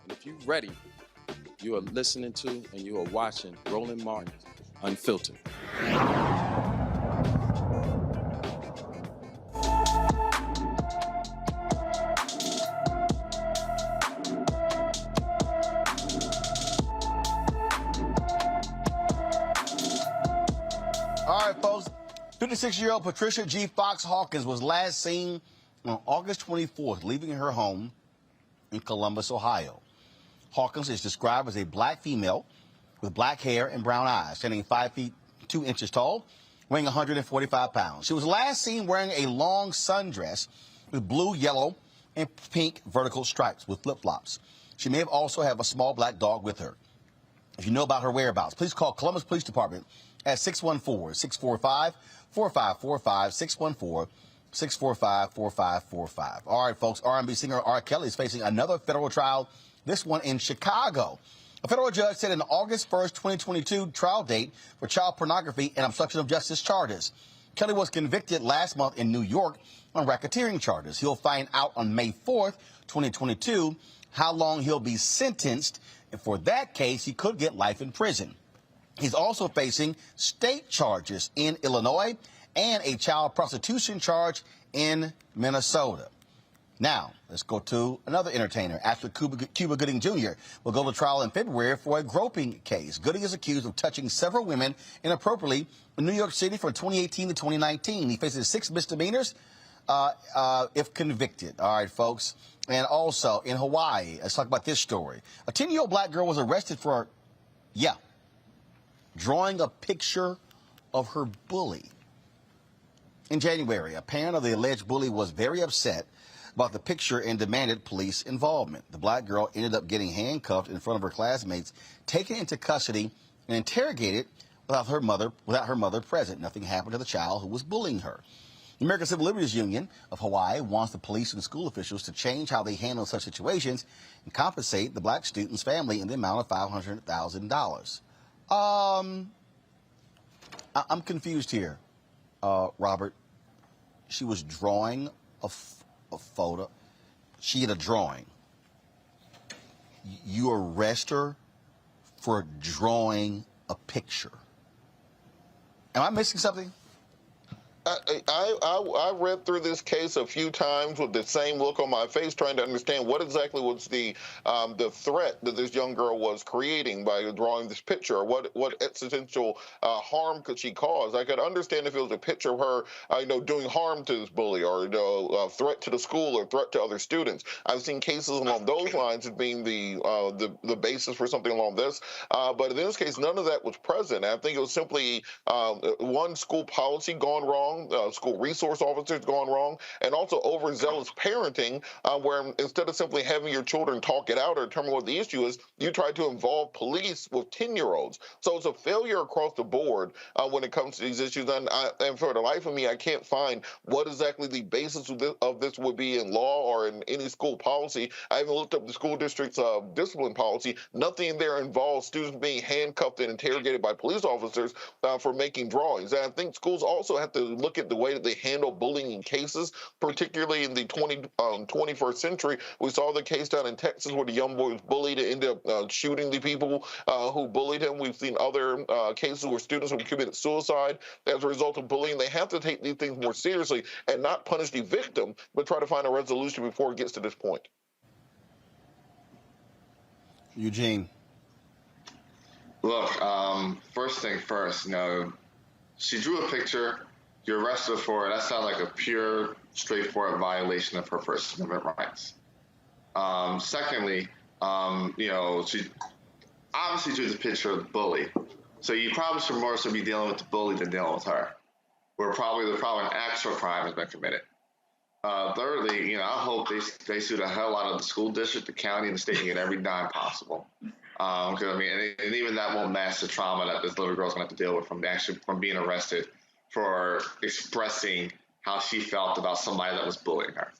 And if you're ready, you are listening to and you are watching Roland Martin Unfiltered. All right, folks. 56-year-old Patricia G. Fox Hawkins was last seen on August 24th leaving her home in Columbus, Ohio. Hawkins is described as a black female with black hair and brown eyes, standing 5 feet 2 inches tall, weighing 145 pounds. She was last seen wearing a long sundress with blue, yellow, and pink vertical stripes with flip-flops. She may have also have a small black dog with her. If you know about her whereabouts, please call Columbus Police Department at 614-645-4545, 614-645-4545. All right, folks, R&B singer R. Kelly is facing another federal trial, this one in Chicago. A federal judge set an August 1st, 2022 trial date for child pornography and obstruction of justice charges. Kelly was convicted last month in New York on racketeering charges. He'll find out on May 4th, 2022, how long he'll be sentenced. And for that case, he could get life in prison. He's also facing state charges in Illinois and a child prostitution charge in Minnesota. Now, let's go to another entertainer. Actor Cuba Gooding Jr. will go to trial in February for a groping case. Gooding is accused of touching several women inappropriately in New York City from 2018 to 2019. He faces 6 misdemeanors if convicted. All right, folks. And also in Hawaii, let's talk about this story. A 10-year-old black girl was arrested for, drawing a picture of her bully. In January, a parent of the alleged bully was very upset about the picture and demanded police involvement. The black girl ended up getting handcuffed in front of her classmates, taken into custody, and interrogated without her mother present. Nothing happened to the child who was bullying her. The American Civil Liberties Union of Hawaii wants the police and school officials to change how they handle such situations and compensate the black student's family in the amount of $500,000. I'm confused here, Robert. She was drawing a photo. She had a drawing. You arrest her for drawing a picture. Am I missing something? I read through this case a few times with the same look on my face, trying to understand what exactly was the threat that this young girl was creating by drawing this picture. What existential harm could she cause? I could understand if it was a picture of her, doing harm to this bully, or a threat to the school, or threat to other students. I've seen cases along those lines as being the basis for something along this. But in this case, none of that was present. I think it was simply one, school policy gone wrong, school resource officers gone wrong, and also overzealous parenting, where instead of simply having your children talk it out or determine what the issue is, you try to involve police with 10-year-olds. So it's a failure across the board when it comes to these issues. And for the life of me, I can't find what exactly the basis of this would be in law or in any school policy. I even looked up the school district's discipline policy. Nothing there involves students being handcuffed and interrogated by police officers for making drawings. And I think schools also have to look at the way that they handle bullying cases, particularly in the 21st century. We saw the case down in Texas where the young boy was bullied and ended up shooting the people who bullied him. We've seen other cases where students have committed suicide as a result of bullying. They have to take these things more seriously and not punish the victim, but try to find a resolution before it gets to this point. Eugene. Look, first thing first, she drew a picture, you arrested her for it. That sounds like a pure, straightforward violation of her First Amendment rights. Secondly, she obviously drew the picture of the bully. So you probably should more so be dealing with the bully than dealing with her, where probably an actual crime has been committed. Thirdly, I hope they sue the hell out of the school district, the county, and the state and get every dime possible. Because and even that won't match the trauma that this little girl's gonna have to deal with from being arrested for expressing how she felt about somebody that was bullying her.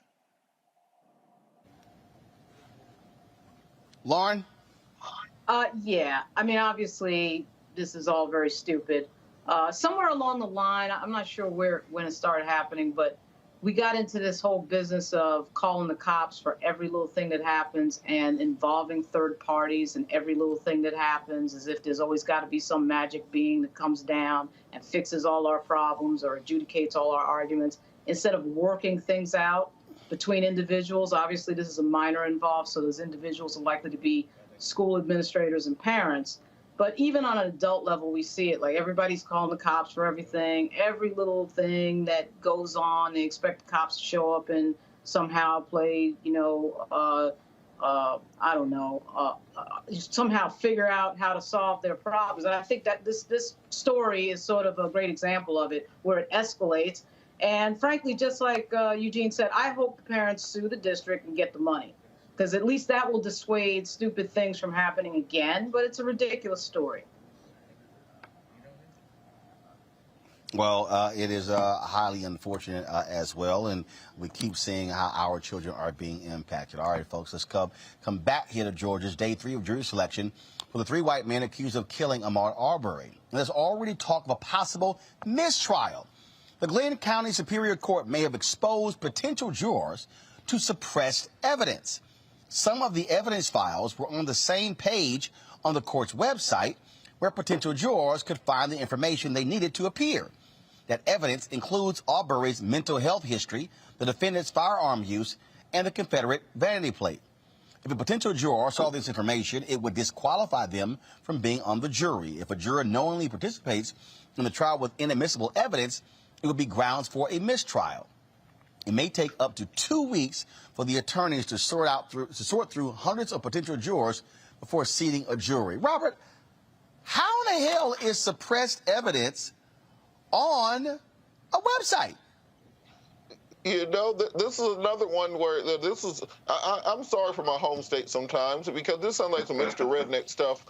Lauren? Yeah. Obviously, this is all very stupid. Somewhere along the line, I'm not sure when it started happening, but we got into this whole business of calling the cops for every little thing that happens and involving third parties in every little thing that happens, as if there's always got to be some magic being that comes down and fixes all our problems or adjudicates all our arguments, instead of working things out between individuals. Obviously, this is a minor involved, so those individuals are likely to be school administrators and parents. But even on an adult level, we see it. Like, everybody's calling the cops for everything. Every little thing that goes on, they expect the cops to show up and somehow play, I don't know, somehow figure out how to solve their problems. And I think that this story is sort of a great example of it, where it escalates. And frankly, just like Eugene said, I hope the parents sue the district and get the money, because at least that will dissuade stupid things from happening again. But it's a ridiculous story. Well, it is highly unfortunate as well, and we keep seeing how our children are being impacted. All right, folks, let's come back here to Georgia's day 3 of jury selection for the 3 white men accused of killing Ahmaud Arbery. And there's already talk of a possible mistrial. The Glenn County Superior Court may have exposed potential jurors to suppressed evidence. Some of the evidence files were on the same page on the court's website, where potential jurors could find the information they needed to appear. That evidence includes Arbery's mental health history, the defendant's firearm use, and the Confederate vanity plate. If a potential juror saw this information, it would disqualify them from being on the jury. If a juror knowingly participates in the trial with inadmissible evidence, it would be grounds for a mistrial. It may take up to 2 weeks for the attorneys to sort through hundreds of potential jurors before seating a jury. Robert, how in the hell is suppressed evidence on a website? This is another one where I'm sorry for my home state sometimes, because this sounds like some extra redneck stuff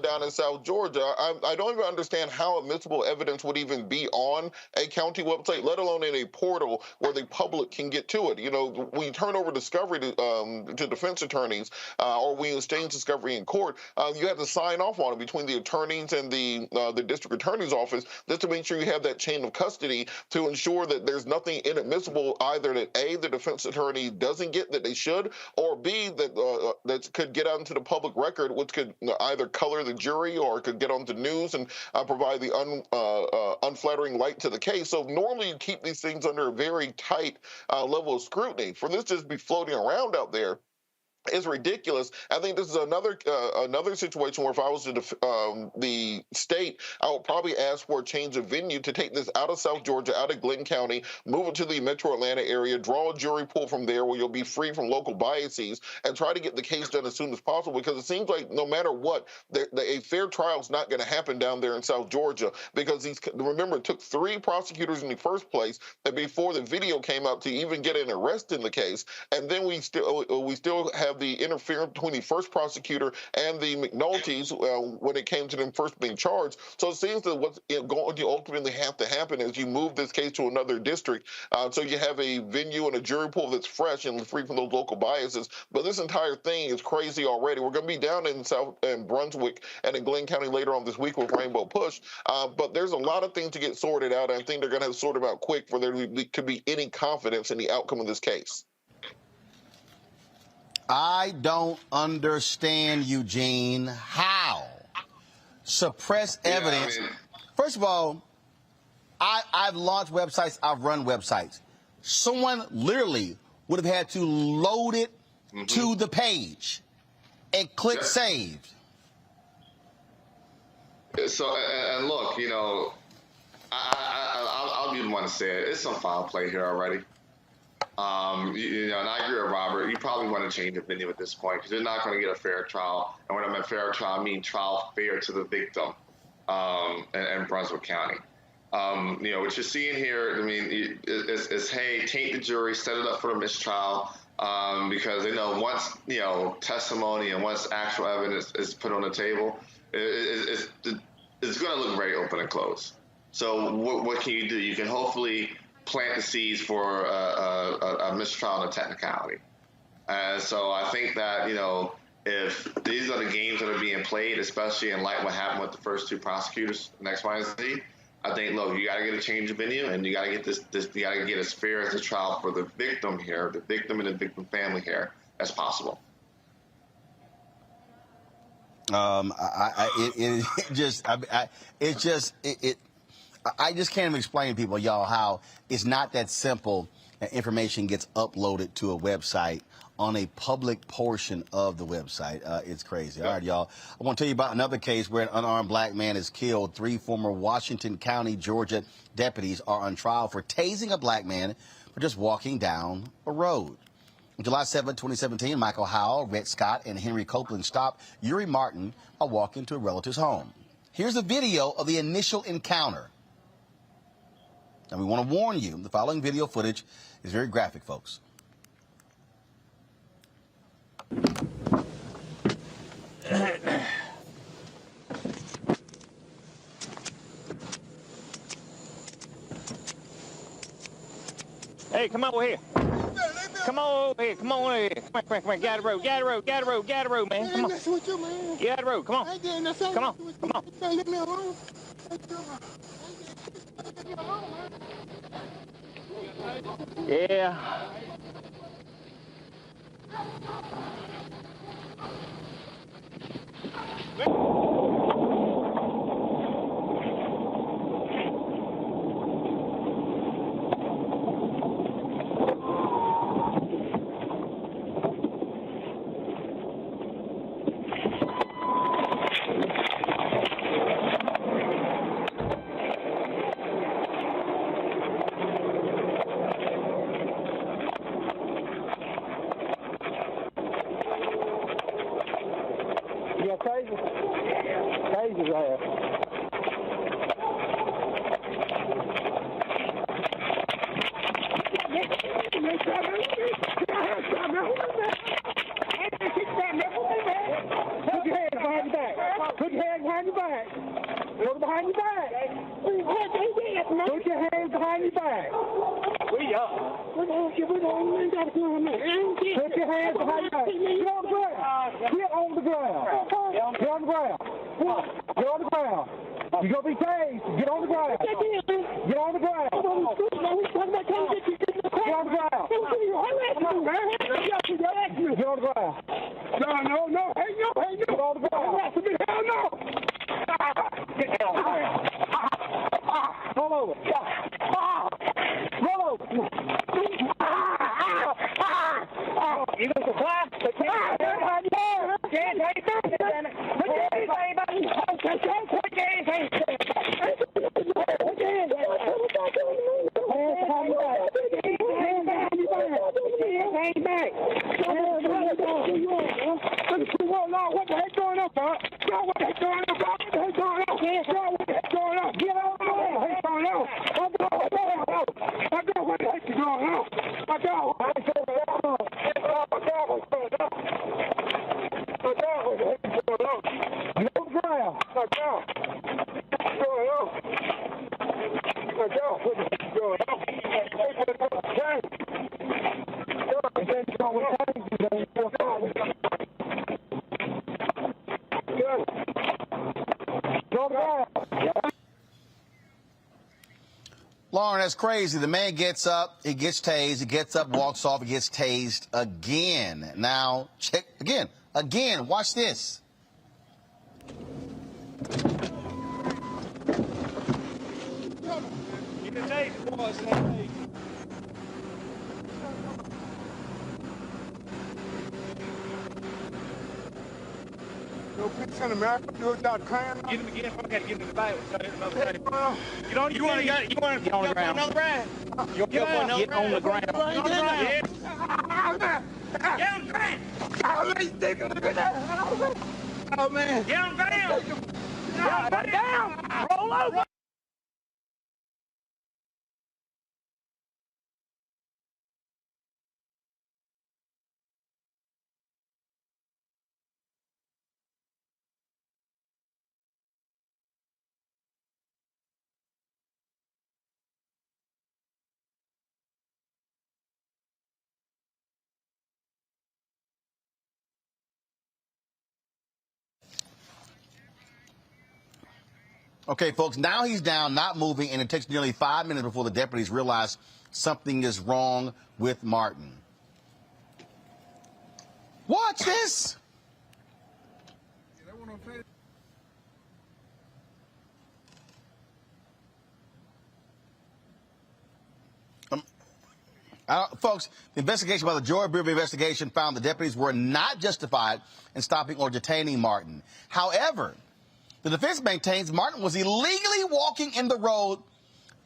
down in South Georgia. I don't even understand how admissible evidence would even be on a county website, let alone in a portal where the public can get to it. When you turn over discovery to defense attorneys, or when you exchange discovery in court, you have to sign off on it between the attorneys and the district attorney's office, just to make sure you have that chain of custody to ensure that there's nothing inadmissible possible either that A, the defense attorney doesn't get that they should, or B, that that could get onto the public record, which could either color the jury or could get onto news and provide the unflattering light to the case. So normally you keep these things under a very tight level of scrutiny. For this to just be floating around out there is ridiculous. I think this is another situation where if I was the state, I would probably ask for a change of venue to take this out of South Georgia, out of Glenn County, move it to the Metro Atlanta area, draw a jury pool from there where you'll be free from local biases, and try to get the case done as soon as possible, because it seems like no matter what, a fair trial is not going to happen down there in South Georgia, because remember, it took 3 prosecutors in the first place and before the video came out to even get an arrest in the case, and then we still have the interference between the first prosecutor and the McNulty's when it came to them first being charged. So it seems that what's going to ultimately have to happen is you move this case to another district, so you have a venue and a jury pool that's fresh and free from those local biases. But this entire thing is crazy already. We're going to be down in Brunswick and in Glenn County later on this week with Rainbow Push, but there's a lot of things to get sorted out. I think they're going to have to sort them out quick for there to be any confidence in the outcome of this case. I don't understand, Eugene, how suppress evidence. First of all, I've launched websites, I've run websites. Someone literally would have had to load it to the page and click save. So, and look, you know, I'll be the one to say it. It's some foul play here already. You know, and I agree with Robert. You probably want to change the venue at this point because you're not going to get a fair trial. And when I mean fair trial, I mean trial fair to the victim in Brunswick County. You know, what you're seeing here, I mean, is hey, taint the jury, set it up for a mistrial, because they know once, you know, testimony and once actual evidence is put on the table, it's going to look very open and closed. So what can you do? You can hopefully plant the seeds for a mistrial and a technicality. And so I think that, you know, if these are the games that are being played, especially in light of what happened with the first 2 prosecutors, X, Y, and Z, I think, look, you got to get a change of venue, and you got to get you got to get as fair as a trial for the victim here, the victim and the victim family here, as possible. I just can't even explain to people, y'all, how it's not that simple that information gets uploaded to a website on a public portion of the website. It's crazy. All right, y'all. I want to tell you about another case where an unarmed black man is killed. 3 former Washington County, Georgia deputies are on trial for tasing a black man for just walking down a road. On July 7, 2017, Michael Howell, Red Scott, and Henry Copeland stopped Yuri Martin while walking to a relative's home. Here's a video of the initial encounter. And we want to warn you, the following video footage is very graphic, folks. Hey, come over here. Come on over here. Come on over here. Come on. Get out of the road. Get out of the road. Get out of the road. Get out of the road, man. Come on. Get out of the road. Come on. Come on. Come on. Leave me alone. Yeah. on the ground. Come on, man. Get on the ground. No. Hey, no. Get on the ground. Hell no. Get down. Roll over. Roll over. You gonna comply? What the heck going on, bro? What the heck going on, bro? What the heck going on? What the heck going on? Get on the way. What the heck going on? My God, what the heck is going on? My God, what the heck is going on? My God, what's going on? My God, what the heck is going on? No ground. My God, what's going on? My God, what the heck is going on? Lauren, that's crazy. The man gets up, he gets tased, he gets up, walks off, he gets tased again. Now, check again. Watch this. Get the taser, boys. No peace in America. Do it without crime. Get him again. I gotta get him in the Bible. Get on the ground. You want to get on the ground. Another ride. Get on the ground. Get on the ground. Get on the ground. Oh man. Get on the ground. Down. Roll over. Okay, folks, now he's down, not moving, and it takes nearly 5 minutes before the deputies realize something is wrong with Martin. Watch this. Folks, the investigation by the Georgia Bureau of Investigation found the deputies were not justified in stopping or detaining Martin. However, the defense maintains Martin was illegally walking in the road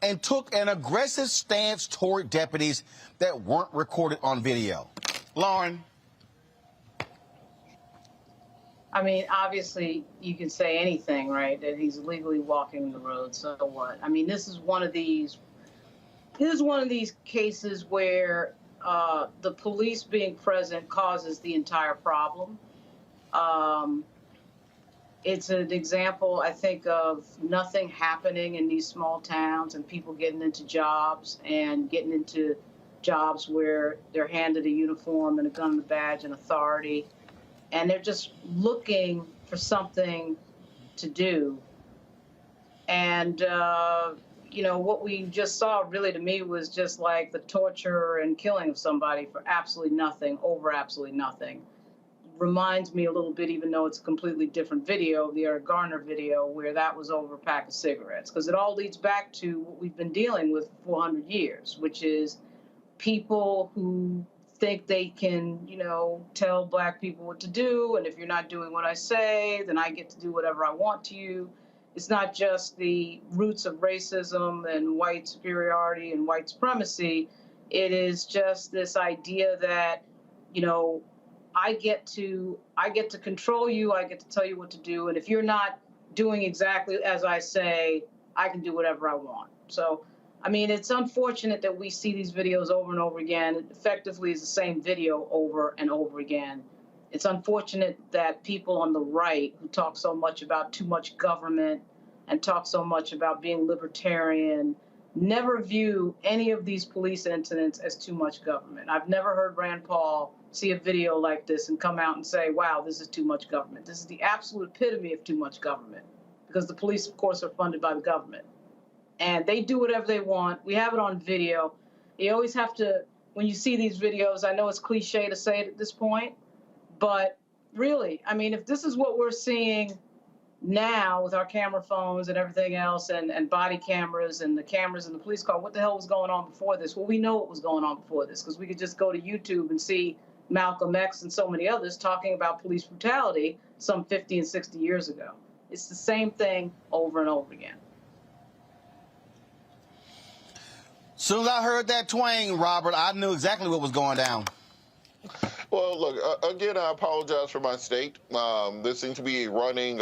and took an aggressive stance toward deputies that weren't recorded on video. Lauren. I mean, obviously, you can say anything, right? That he's illegally walking the road. So what? I mean, this is one of these cases where the police being present causes the entire problem. It's an example, I think, of nothing happening in these small towns and people getting into jobs where they're handed a uniform and a gun and a badge and authority. And they're just looking for something to do. And, what we just saw really to me was just like the torture and killing of somebody for absolutely nothing, over absolutely nothing. Reminds me a little bit, even though it's a completely different video, the Eric Garner video, where that was over a pack of cigarettes. Because it all leads back to what we've been dealing with for 400 years, which is people who think they can, tell black people what to do. And if you're not doing what I say, then I get to do whatever I want to you. It's not just the roots of racism and white superiority and white supremacy. It is just this idea that, I get to control you. I get to tell you what to do. And if you're not doing exactly as I say, I can do whatever I want. So, I mean, it's unfortunate that we see these videos over and over again. It effectively is the same video over and over again. It's unfortunate that people on the right who talk so much about too much government and talk so much about being libertarian never view any of these police incidents as too much government. I've never heard Rand Paul see a video like this and come out and say, wow, this is too much government. This is the absolute epitome of too much government, because the police, of course, are funded by the government. And they do whatever they want. We have it on video. You always have to when you see these videos, I know it's cliche to say it at this point, but really, I mean, if this is what we're seeing now with our camera phones and everything else and body cameras and the cameras in the police car, what the hell was going on before this? Well, we know what was going on before this because we could just go to YouTube and see Malcolm X and so many others talking about police brutality some 50 and 60 years ago. It's the same thing over and over again. Soon as I heard that twang, Robert, I knew exactly what was going down. Well, look, again, I apologize for my state. This seems to be a running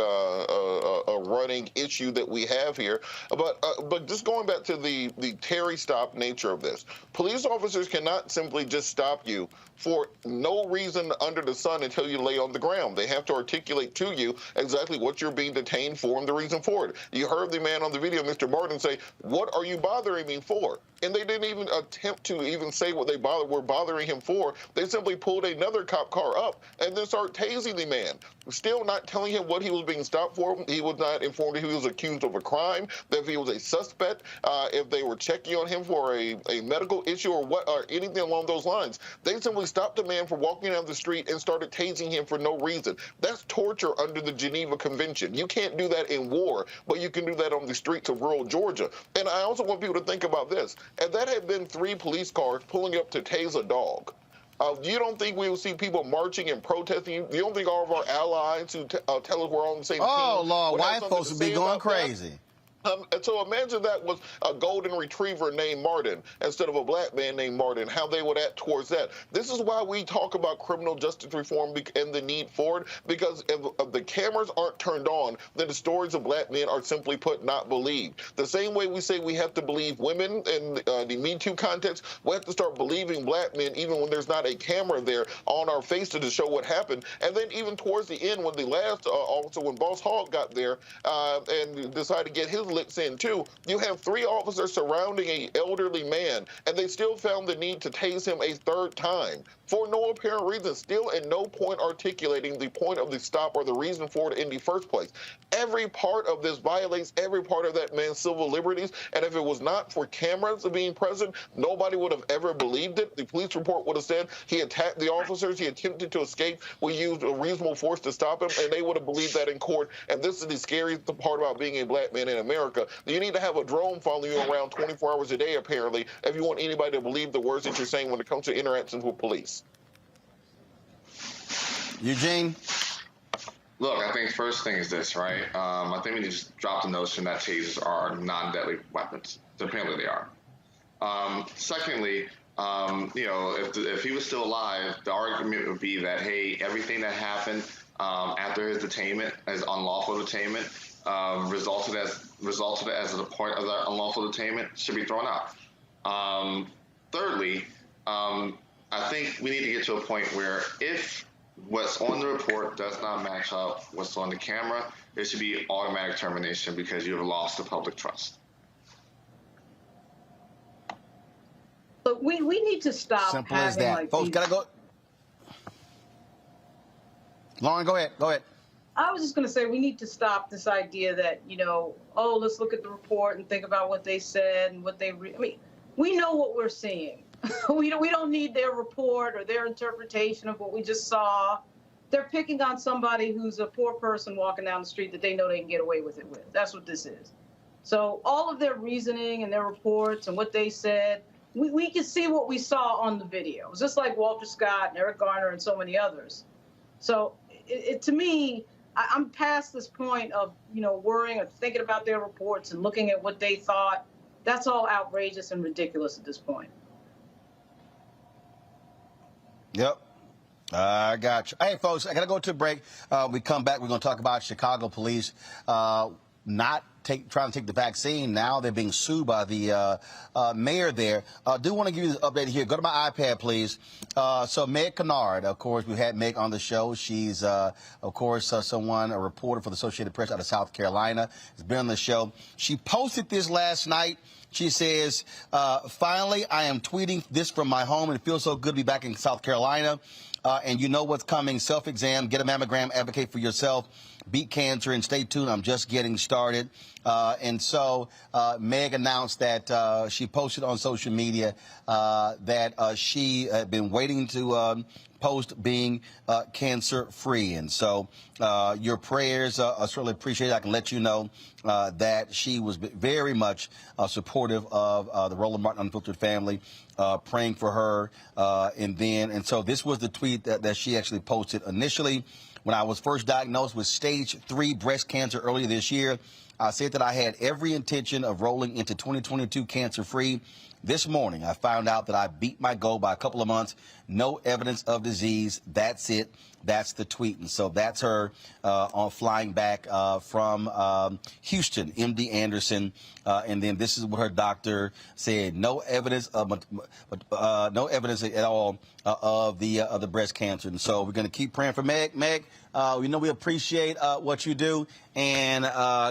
issue that we have here. But just going back to the Terry stop nature of this, police officers cannot simply just stop you for no reason under the sun until you lay on the ground. They have to articulate to you exactly what you're being detained for and the reason for it. You heard the man on the video, Mr. Martin, say, "What are you bothering me for?" And they didn't even attempt to even say what they were bothering him for. They simply pulled another cop car up and then started tasing the man, still not telling him what he was being stopped for. He was not informed if he was accused of a crime, that if he was a suspect, if they were checking on him for a medical issue or anything along those lines. They simply stopped the man from walking down the street and started tasing him for no reason. That's torture under the Geneva Convention. You can't do that in war, but you can do that on the streets of rural Georgia. And I also want people to think about this. If that had been 3 police cars pulling up to tase a dog, you don't think we will see people marching and protesting? You don't think all of our allies who tell us we're on the same team? Oh, Lord, white folks would be going crazy. And so imagine that was a golden retriever named Martin instead of a black man named Martin, how they would act towards that. This is why we talk about criminal justice reform and the need for it, because if the cameras aren't turned on, then the stories of black men are simply put not believed. The same way we say we have to believe women in the Me Too context, we have to start believing black men even when there's not a camera there on our faces to show what happened. And then even towards the end, when the last officer, when Boss Hogg got there and decided to get his licks in too, you have 3 officers surrounding an elderly man, and they still found the need to tase him a 3rd time for no apparent reason, still at no point articulating the point of the stop or the reason for it in the first place. Every part of this violates every part of that man's civil liberties, and if it was not for cameras being present, nobody would have ever believed it. The police report would have said he attacked the officers, he attempted to escape, we used a reasonable force to stop him, and they would have believed that in court. And this is the scariest part about being a black man in America. You need to have a drone following you around 24 hours a day, apparently, if you want anybody to believe the words that you're saying when it comes to interactions with police. Eugene? Look, I think first thing is this, right? I think we need to drop the notion that tasers are non-deadly weapons. Apparently they are. Secondly, you know, if he was still alive, the argument would be that, hey, everything that happened after his detainment, his unlawful detainment, resulted as a point of that unlawful detainment, should be thrown out. Thirdly, I think we need to get to a point where if what's on the report does not match up what's on the camera, it should be automatic termination because you have lost the public trust. But we need to stop. Simple as that. Like Folks, gotta go. Lauren, go ahead. Go ahead. I was just going to say we need to stop this idea that, you know, oh, let's look at the report and think about what they said and what they I mean, we know what we're seeing. we don't need their report or their interpretation of what we just saw. They're picking on somebody who's a poor person walking down the street that they know they can get away with it with. That's what this is. So all of their reasoning and their reports and what they said, we can see what we saw on the video. It's just like Walter Scott and Eric Garner and so many others. So to me, I'm past this point of, you know, worrying or thinking about their reports and looking at what they thought. That's all outrageous and ridiculous at this point. Yep. I got you. Hey, folks, I got to go to a break. We come back. We're going to talk about Chicago police not trying to take the vaccine. Now they're being sued by the mayor there. I do want to give you this update here. Go to my iPad, please. So Meg Kennard, of course, we had Meg on the show. She's, of course, a reporter for the Associated Press out of South Carolina. Has been on the show. She posted this last night. She says, finally, I am tweeting this from my home, and it feels so good to be back in South Carolina. and you know what's coming. Self-exam, get a mammogram, advocate for yourself, beat cancer, and stay tuned. I'm just getting started. And so Meg announced that she posted on social media that she had been waiting to post being cancer-free. And so your prayers are certainly appreciated. I can let you know that she was very much supportive of the Roland Martin Unfiltered family, praying for her. And so this was the tweet that she actually posted initially. When I was first diagnosed with stage 3 breast cancer earlier this year, I said that I had every intention of rolling into 2022 cancer-free. This morning, I found out that I beat my goal by a couple of months. No evidence of disease. That's it. That's the tweet. And so that's her on flying back from Houston, MD Anderson. And then this is what her doctor said. No evidence of no evidence at all of the breast cancer. And so we're going to keep praying for Meg. Meg, we know we appreciate what you do, and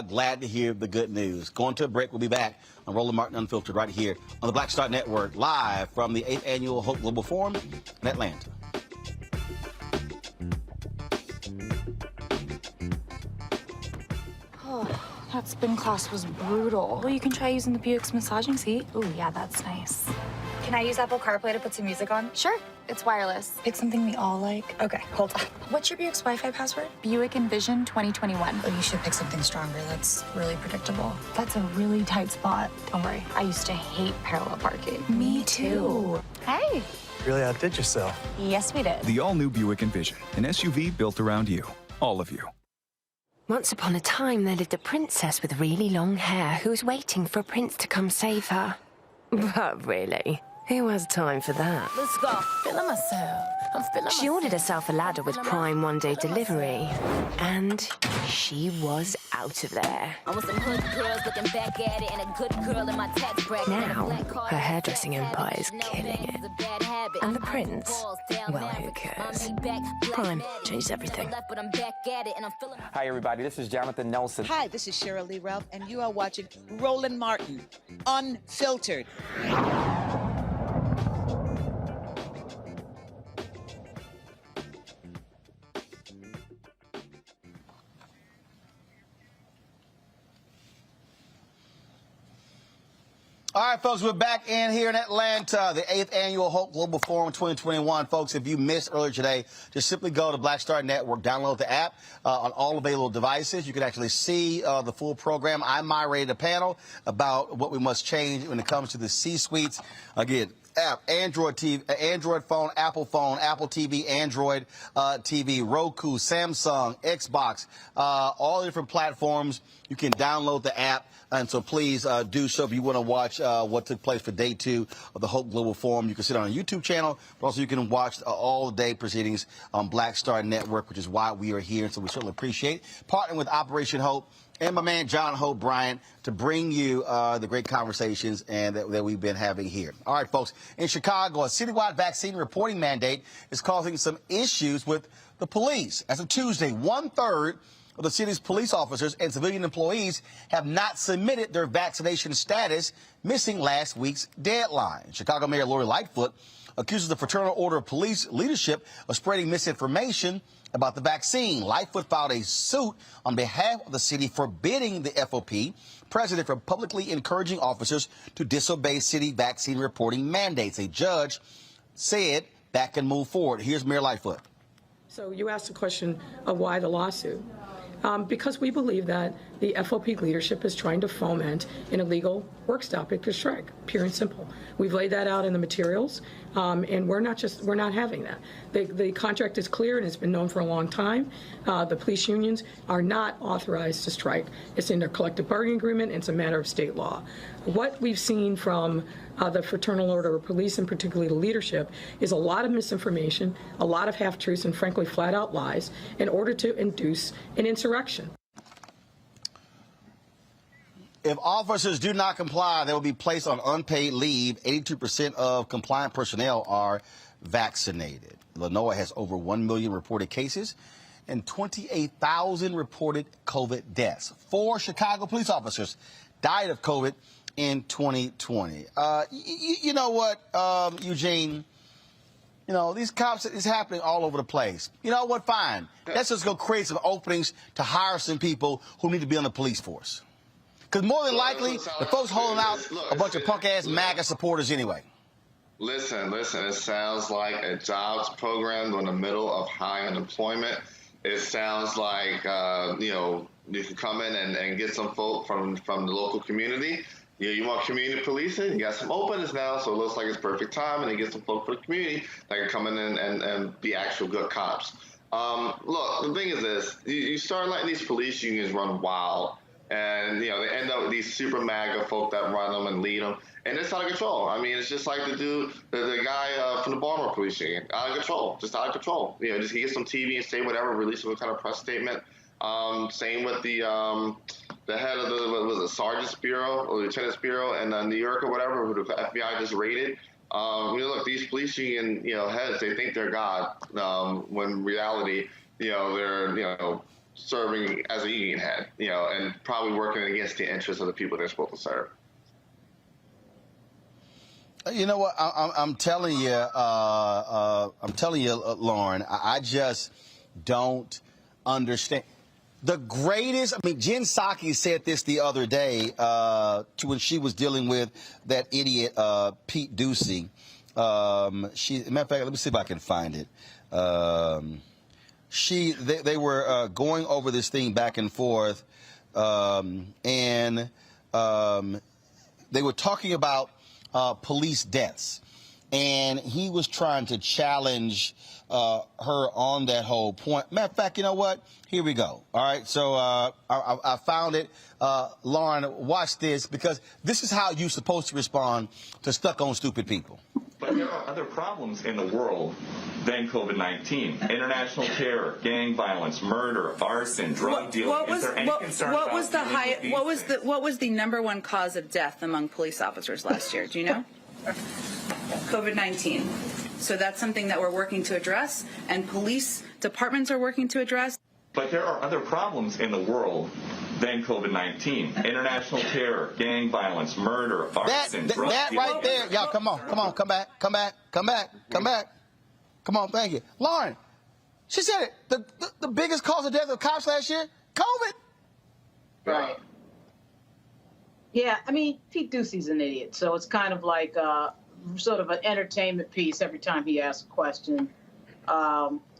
glad to hear the good news. Going to a break. We'll be back on Roland Martin Unfiltered right here on the Black Star Network, live from the 8th Annual Hope Global Forum in Atlanta. That spin class was brutal. Well, you can try using the Buick's massaging seat. Ooh, yeah, that's nice. Can I use Apple CarPlay to put some music on? Sure. It's wireless. It's something we all like. Okay, hold on. What's your Buick's Wi-Fi password? Buick Envision 2021. Oh, you should pick something stronger. That's really predictable. That's a really tight spot. Don't worry, I used to hate parallel parking. Me too. Hey. Really outdid yourself. Yes, we did. The all-new Buick Envision, an SUV built around you, all of you. Once upon a time, there lived a princess with really long hair who was waiting for a prince to come save her. But really, who has time for that? Let's go. Feeling myself. I'm feeling She ordered herself a ladder with Prime one-day delivery, and she was out of there. I want some hood girls looking back at it and a good girl in my tax bracket. Now, her hairdressing empire is killing it. And the prince, well, who cares? Prime changed everything. Hi, everybody. This is Jonathan Nelson. Hi, this is Cheryl Lee Ralph, and you are watching Roland Martin, Unfiltered. All right, folks, we're back in here in Atlanta, the 8th Annual Hope Global Forum 2021. Folks, if you missed earlier today, just simply go to Black Star Network, download the app on all available devices. You can actually see the full program. I moderated a panel about what we must change when it comes to the C-suites. Again, app, Android TV, Android phone, Apple TV, Android TV, Roku, Samsung, Xbox, all the different platforms. You can download the app. And so please do so if you want to watch what took place for day 2 of the Hope Global Forum. You can sit on a YouTube channel, but also you can watch all day proceedings on Black Star Network, which is why we are here. And so we certainly appreciate partnering with Operation Hope and my man John Hope Bryant to bring you the great conversations and that we've been having here. All right, folks, in Chicago, a citywide vaccine reporting mandate is causing some issues with the police. As of Tuesday, 1/3 of the city's police officers and civilian employees have not submitted their vaccination status, missing last week's deadline. Chicago Mayor Lori Lightfoot accuses the Fraternal Order of Police leadership of spreading misinformation about the vaccine. Lightfoot filed a suit on behalf of the city forbidding the FOP president from publicly encouraging officers to disobey city vaccine reporting mandates. A judge said that can move forward. Here's Mayor Lightfoot. So you asked the question of why the lawsuit. Because we believe that the FOP leadership is trying to foment an illegal work stoppage strike, pure and simple. We've laid that out in the materials, and we're not having that. The contract is clear and it's been known for a long time. The police unions are not authorized to strike. It's in their collective bargaining agreement. It's a matter of state law. What we've seen from the Fraternal Order of Police, and particularly the leadership, is a lot of misinformation, a lot of half-truths, and frankly flat-out lies in order to induce an insurrection. If officers do not comply, they will be placed on unpaid leave. 82% of compliant personnel are vaccinated. Illinois has over 1 million reported cases and 28,000 reported COVID deaths. 4 Chicago police officers died of COVID in 2020. You know what, Eugene? You know, these cops, it's happening all over the place. You know what? Fine. Let's just go create some openings to hire some people who need to be on the police force. Because more than likely, the folks holding out a bunch of punk-ass MAGA supporters anyway. Listen, it sounds like a jobs program in the middle of high unemployment. It sounds like, you know, you can come in and get some folk from the local community. You want community policing? You got some openings now, so it looks like it's perfect time, and they get some folk for the community that can come in and be actual good cops. Look, the thing is this: you start letting these police unions run wild, and you know they end up with these super MAGA folk that run them and lead them, and it's out of control. I mean, it's just like the guy from the Baltimore police union, out of control, just out of control. You know, just he gets some TV and say whatever, release some kind of press statement. Same with the head of the Sergeant's Bureau or Lieutenant's Bureau in New York or whatever, who the FBI just raided. You know, look, these police union, you know, heads, they think they're God, when in reality, you know, they're, serving as a union head, and probably working against the interests of the people they're supposed to serve. You know what? I'm telling you, Lauren, I just don't understand. The greatest, Jen Psaki said this the other day when she was dealing with that idiot Pete Ducey. Matter of fact, let me see if I can find it. They were going over this thing back and forth, and they were talking about police deaths. And he was trying to challenge her on that whole point. Matter of fact, you know what? Here we go. All right, so I found it. Lauren, watch this, because this is how you're supposed to respond to stuck-on stupid people. But there are other problems in the world than COVID-19. International terror, gang violence, murder, arson, drug dealing. Is there any concern about what was the number one cause of death among police officers last year? Do you know? COVID-19. So that's something that we're working to address, and police departments are working to address. But there are other problems in the world than COVID-19. International terror, gang violence, murder, arson, drug that dealing. right there. Y'all, come on, come back. Come on, thank you. Lauren, she said it. The biggest cause of death of cops last year, COVID. Right. Yeah, Pete Ducey's an idiot, so it's kind of like sort of an entertainment piece every time he asks a question.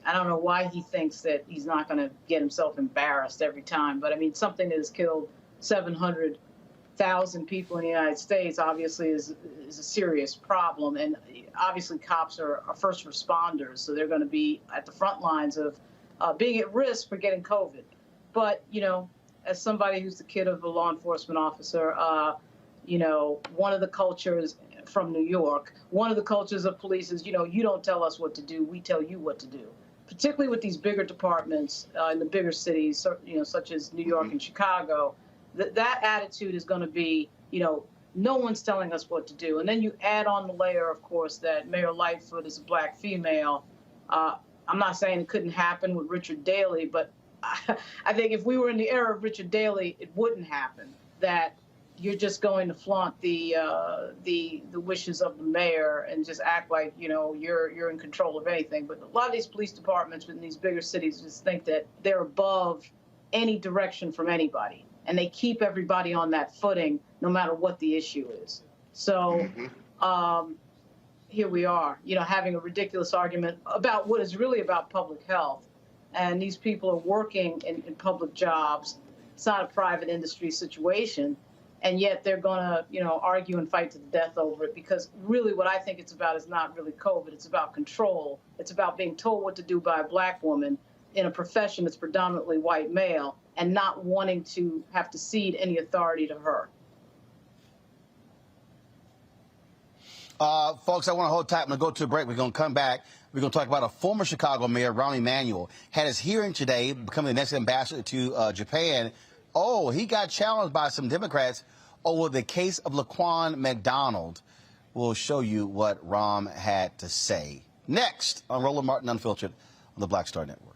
I don't know why he thinks that he's not going to get himself embarrassed every time, but something that has killed 700,000 people in the United States obviously is a serious problem, and obviously cops are first responders, so they're going to be at the front lines of being at risk for getting COVID. But, as somebody who's the kid of a law enforcement officer, one of the cultures from New York, one of the cultures of police is, you don't tell us what to do, we tell you what to do. Particularly with these bigger departments in the bigger cities, such as New York and Chicago, that attitude is going to be, no one's telling us what to do. And then you add on the layer, of course, that Mayor Lightfoot is a black female. I'm not saying it couldn't happen with Richard Daley, but I think if we were in the era of Richard Daley, it wouldn't happen. That you're just going to flaunt the wishes of the mayor and just act like you're in control of anything. But a lot of these police departments in these bigger cities just think that they're above any direction from anybody, and they keep everybody on that footing no matter what the issue is. So here we are, having a ridiculous argument about what is really about public health, and these people are working in public jobs. It's not a private industry situation. And yet they're going to, argue and fight to the death over it, because really what I think it's about is not really COVID. It's about control. It's about being told what to do by a black woman in a profession that's predominantly white male and not wanting to have to cede any authority to her. Folks, I want to hold tight. I'm going to go to a break. We're going to come back. We're going to talk about a former Chicago mayor, Rahm Emanuel, had his hearing today, becoming the next ambassador to Japan. Oh, he got challenged by some Democrats over the case of Laquan McDonald. We'll show you what Rahm had to say. Next on Roland Martin Unfiltered on the Black Star Network.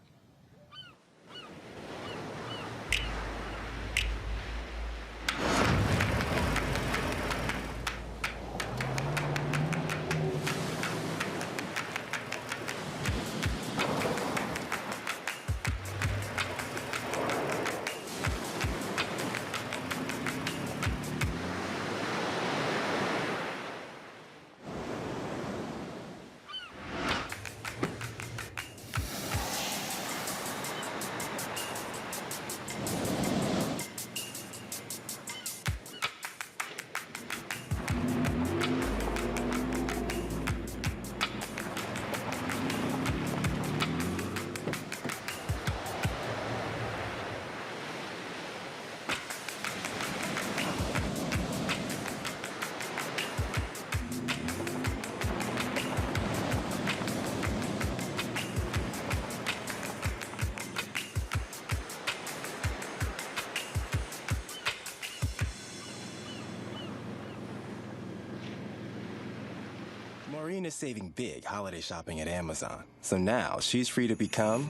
Maureen is saving big holiday shopping at Amazon. So now she's free to become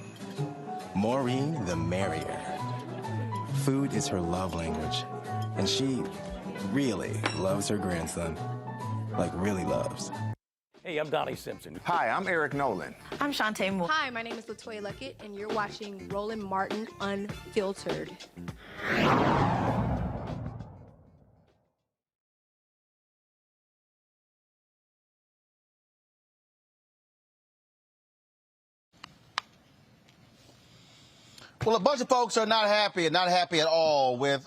Maureen the Merrier. Food is her love language, and she really loves her grandson. Like, really loves. Hey, I'm Donnie Simpson. Hi, I'm Eric Nolan. I'm Shantae Moore. Hi, my name is LaToya Luckett, and you're watching Roland Martin Unfiltered. Well, a bunch of folks are not happy at all with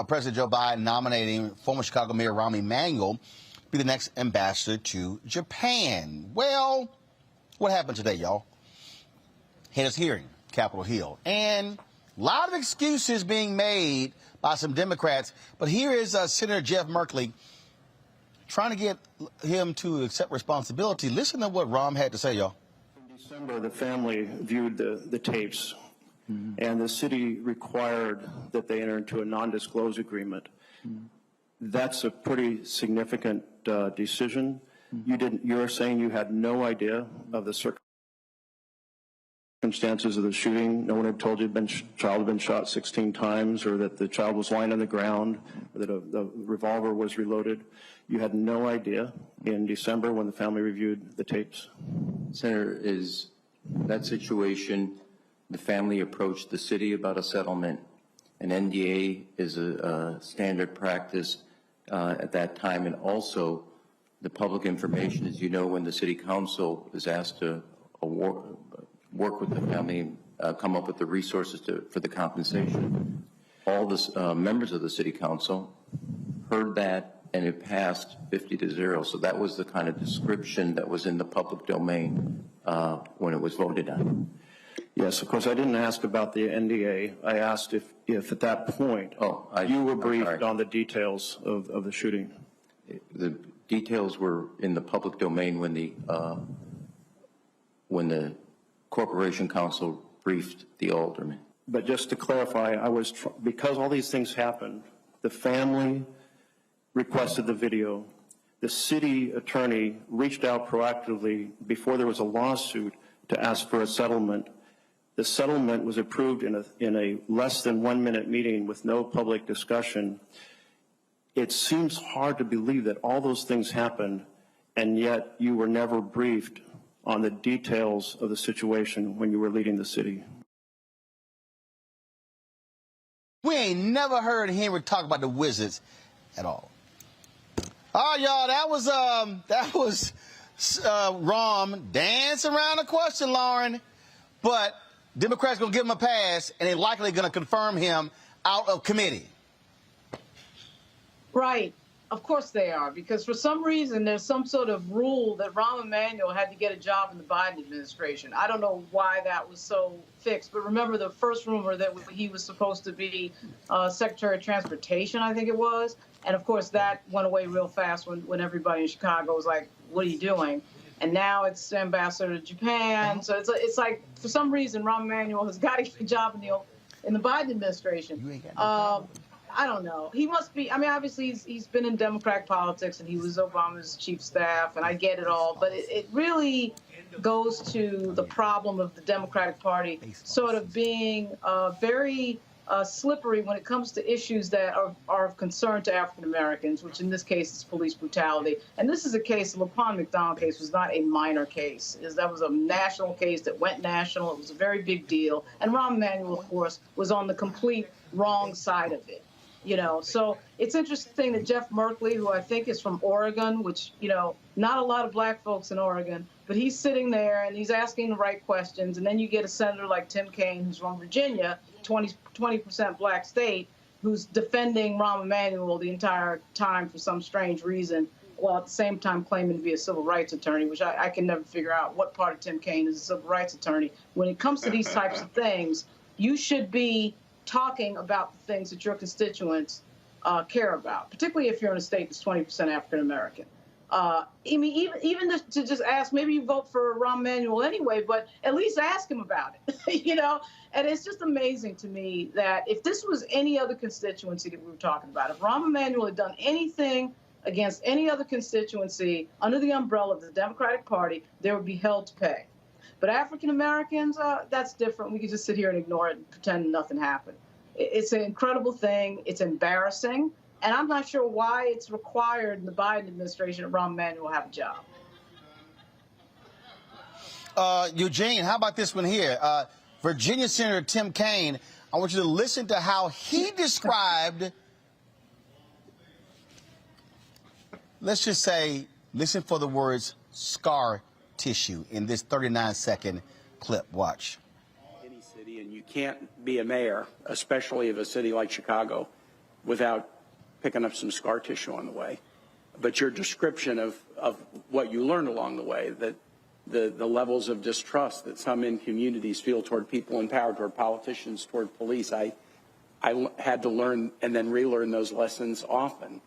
President Joe Biden nominating former Chicago Mayor Rahm Emanuel to be the next ambassador to Japan. Well, what happened today, y'all? Had his hearing, Capitol Hill, and a lot of excuses being made by some Democrats. But here is Senator Jeff Merkley trying to get him to accept responsibility. Listen to what Rahm had to say, y'all. In December, the family viewed the tapes. And the city required that they enter into a non-disclose agreement. That's a pretty significant decision. You're saying you had no idea of the circumstances of the shooting. No one had told you the child had been shot 16 times, or that the child was lying on the ground, or that the revolver was reloaded. You had no idea in December when the family reviewed the tapes? Senator, is that situation, the family approached the city about a settlement. An NDA is a standard practice at that time, and also the public information, as you know, when the city council is asked to work with the family, come up with the resources for the compensation. All the members of the city council heard that, and it passed 50-0. So that was the kind of description that was in the public domain when it was voted on. Yes, of course, I didn't ask about the NDA. I asked if at that point you were briefed on the details of the shooting. The details were in the public domain when the Corporation Council briefed the alderman. But just to clarify, because all these things happened, the family requested the video. The city attorney reached out proactively before there was a lawsuit to ask for a settlement. The settlement was approved in a less than 1 minute meeting with no public discussion. It seems hard to believe that all those things happened, and yet you were never briefed on the details of the situation when you were leading the city. We ain't never heard Henry talk about the Wizards at all. All right, y'all, that was Rahm dancing around the question, Lauren. But Democrats going to give him a pass, and they're likely going to confirm him out of committee. Right. Of course they are, because for some reason there's some sort of rule that Rahm Emanuel had to get a job in the Biden administration. I don't know why that was so fixed, but remember the first rumor that he was supposed to be Secretary of Transportation, I think it was. And, of course, that went away real fast when everybody in Chicago was like, what are you doing? And now it's ambassador to Japan. So it's like, for some reason, Rahm Emanuel has got to get a job in the Biden administration. I don't know. He must be. I mean, obviously, he's been in Democratic politics, and he was Obama's chief staff, and I get it all. But it really goes to the problem of the Democratic Party sort of being very slippery when it comes to issues that are of concern to African Americans, which in this case is police brutality. And this is a case, the LaPon McDonald case was not a minor case. That was a national case that went national. It was a very big deal. And Rahm Emanuel, of course, was on the complete wrong side of it. You know, so it's interesting that Jeff Merkley, who I think is from Oregon, which, you know, not a lot of black folks in Oregon, but he's sitting there and he's asking the right questions. And then you get a senator like Tim Kaine, who's from Virginia, 20% black state, who's defending Rahm Emanuel the entire time for some strange reason, while at the same time claiming to be a civil rights attorney, which I can never figure out what part of Tim Kaine is a civil rights attorney. When it comes to these types of things, you should be talking about the things that your constituents care about, particularly if you're in a state that's 20% African American. I mean, even to just ask, maybe you vote for Rahm Emanuel anyway, but at least ask him about it, you know? And it's just amazing to me that if this was any other constituency that we were talking about, if Rahm Emanuel had done anything against any other constituency under the umbrella of the Democratic Party, they would be held to pay. But African Americans, that's different. We can just sit here and ignore it and pretend nothing happened. It's an incredible thing. It's embarrassing. And I'm not sure why it's required in the Biden administration that Rahm Emanuel have a job. Eugene, how about this one here? Virginia Senator Tim Kaine, I want you to listen to how he described, let's just say, listen for the words scar tissue in this 39-second clip. Watch. Any city, and you can't be a mayor, especially of a city like Chicago, without picking up some scar tissue on the way. But your description of what you learned along the way, that the levels of distrust that some in communities feel toward people in power, toward politicians, toward police, I had to learn and then relearn those lessons often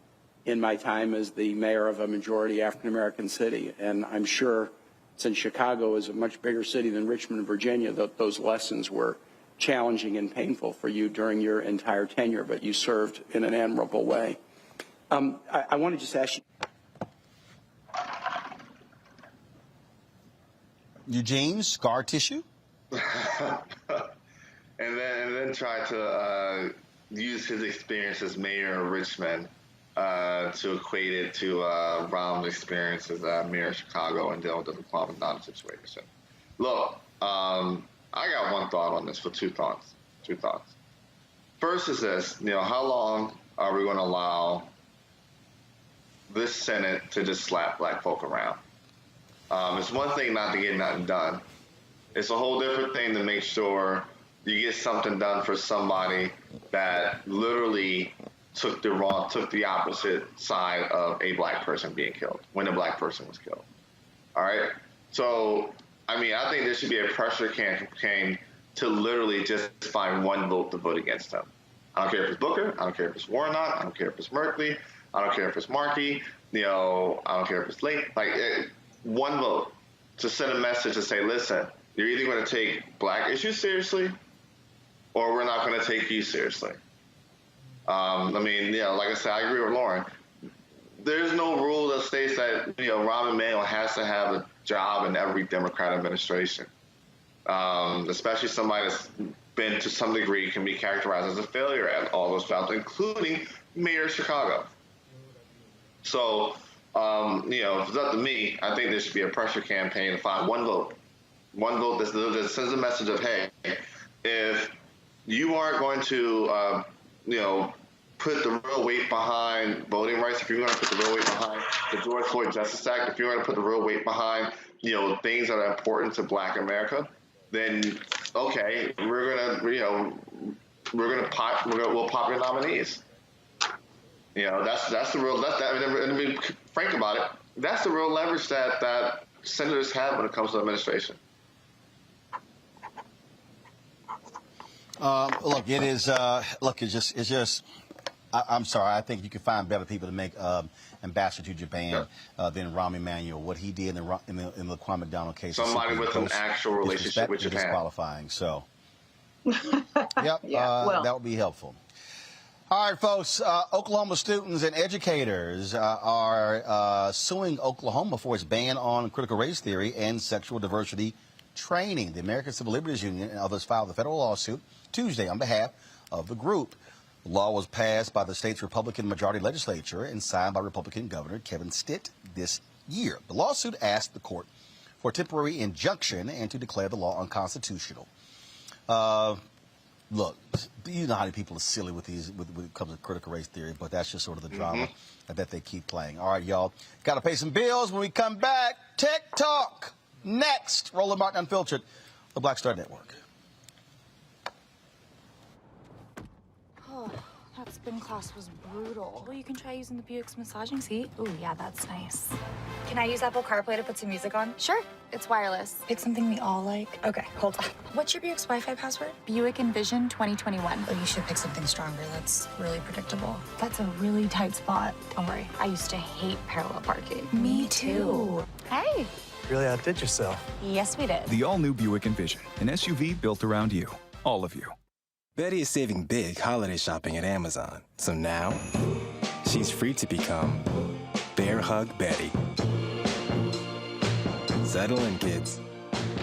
in my time as the mayor of a majority African-American city. And I'm sure, since Chicago is a much bigger city than Richmond, Virginia, those lessons were challenging and painful for you during your entire tenure, but you served in an admirable way. I want to just ask you. Eugene, scar tissue? and then try to use his experience as mayor of Richmond to equate it to Rahm's experience as mayor of Chicago and deal with the Kwame Nkrumah situation. Look, I got one thought on this, for two thoughts. First is this, how long are we going to allow this Senate to just slap black folk around? It's one thing not to get nothing done. It's a whole different thing to make sure you get something done for somebody that literally took the opposite side of a black person being killed when a black person was killed. All right? So, I think there should be a pressure campaign to literally just find one vote to vote against him. I don't care if it's Booker. I don't care if it's Warnock. I don't care if it's Merkley. I don't care if it's Markey. I don't care if it's Lake. One vote to send a message to say, listen, you're either going to take black issues seriously or we're not going to take you seriously. Like I said, I agree with Lauren. There's no rule that states that, Rahm Emanuel has to have a job in every Democrat administration. Especially somebody that's been, to some degree, can be characterized as a failure at all those jobs, including Mayor of Chicago. So, if it's up to me, I think there should be a pressure campaign to find one vote that sends a message of, hey, if you aren't going to, put the real weight behind voting rights, if you're going to put the real weight behind the George Floyd Justice Act, if you're going to put the real weight behind, things that are important to Black America, then okay, we'll pop your nominees. That's the real. And to be frank about it, that's the real leverage that senators have when it comes to administration. Look, it is. It's just. I'm sorry. I think you can find better people to make ambassador to Japan than Rahm Emanuel. What he did in the Kwame McDonald case. Somebody with an actual relationship with Japan. Disqualifying. So. Yep. That would be helpful. All right, folks. Oklahoma students and educators are suing Oklahoma for its ban on critical race theory and sexual diversity training. The American Civil Liberties Union and others filed a federal lawsuit Tuesday on behalf of the group. The law was passed by the state's Republican majority legislature and signed by Republican Governor Kevin Stitt this year. The lawsuit asked the court for a temporary injunction and to declare the law unconstitutional. Look, you know how many people are silly with these when it comes to critical race theory, but that's just sort of the drama that they keep playing. All right, y'all, got to pay some bills. When we come back, Tech Talk next. Roland Martin Unfiltered, the Black Star Network. Oh, that spin class was brutal. Well, you can try using the Buick's massaging seat. Ooh, yeah, that's nice. Can I use Apple CarPlay to put some music on? Sure, it's wireless. Pick something we all like. Okay, hold on. What's your Buick's Wi-Fi password? Buick Envision 2021. Oh, you should pick something stronger. That's really predictable. That's a really tight spot. Don't worry, I used to hate parallel parking. Me too. Hey. Really outdid yourself. Yes, we did. The all-new Buick Envision, an SUV built around you, all of you. Betty is saving big holiday shopping at Amazon. So now, she's free to become Bear Hug Betty. Settle in, kids.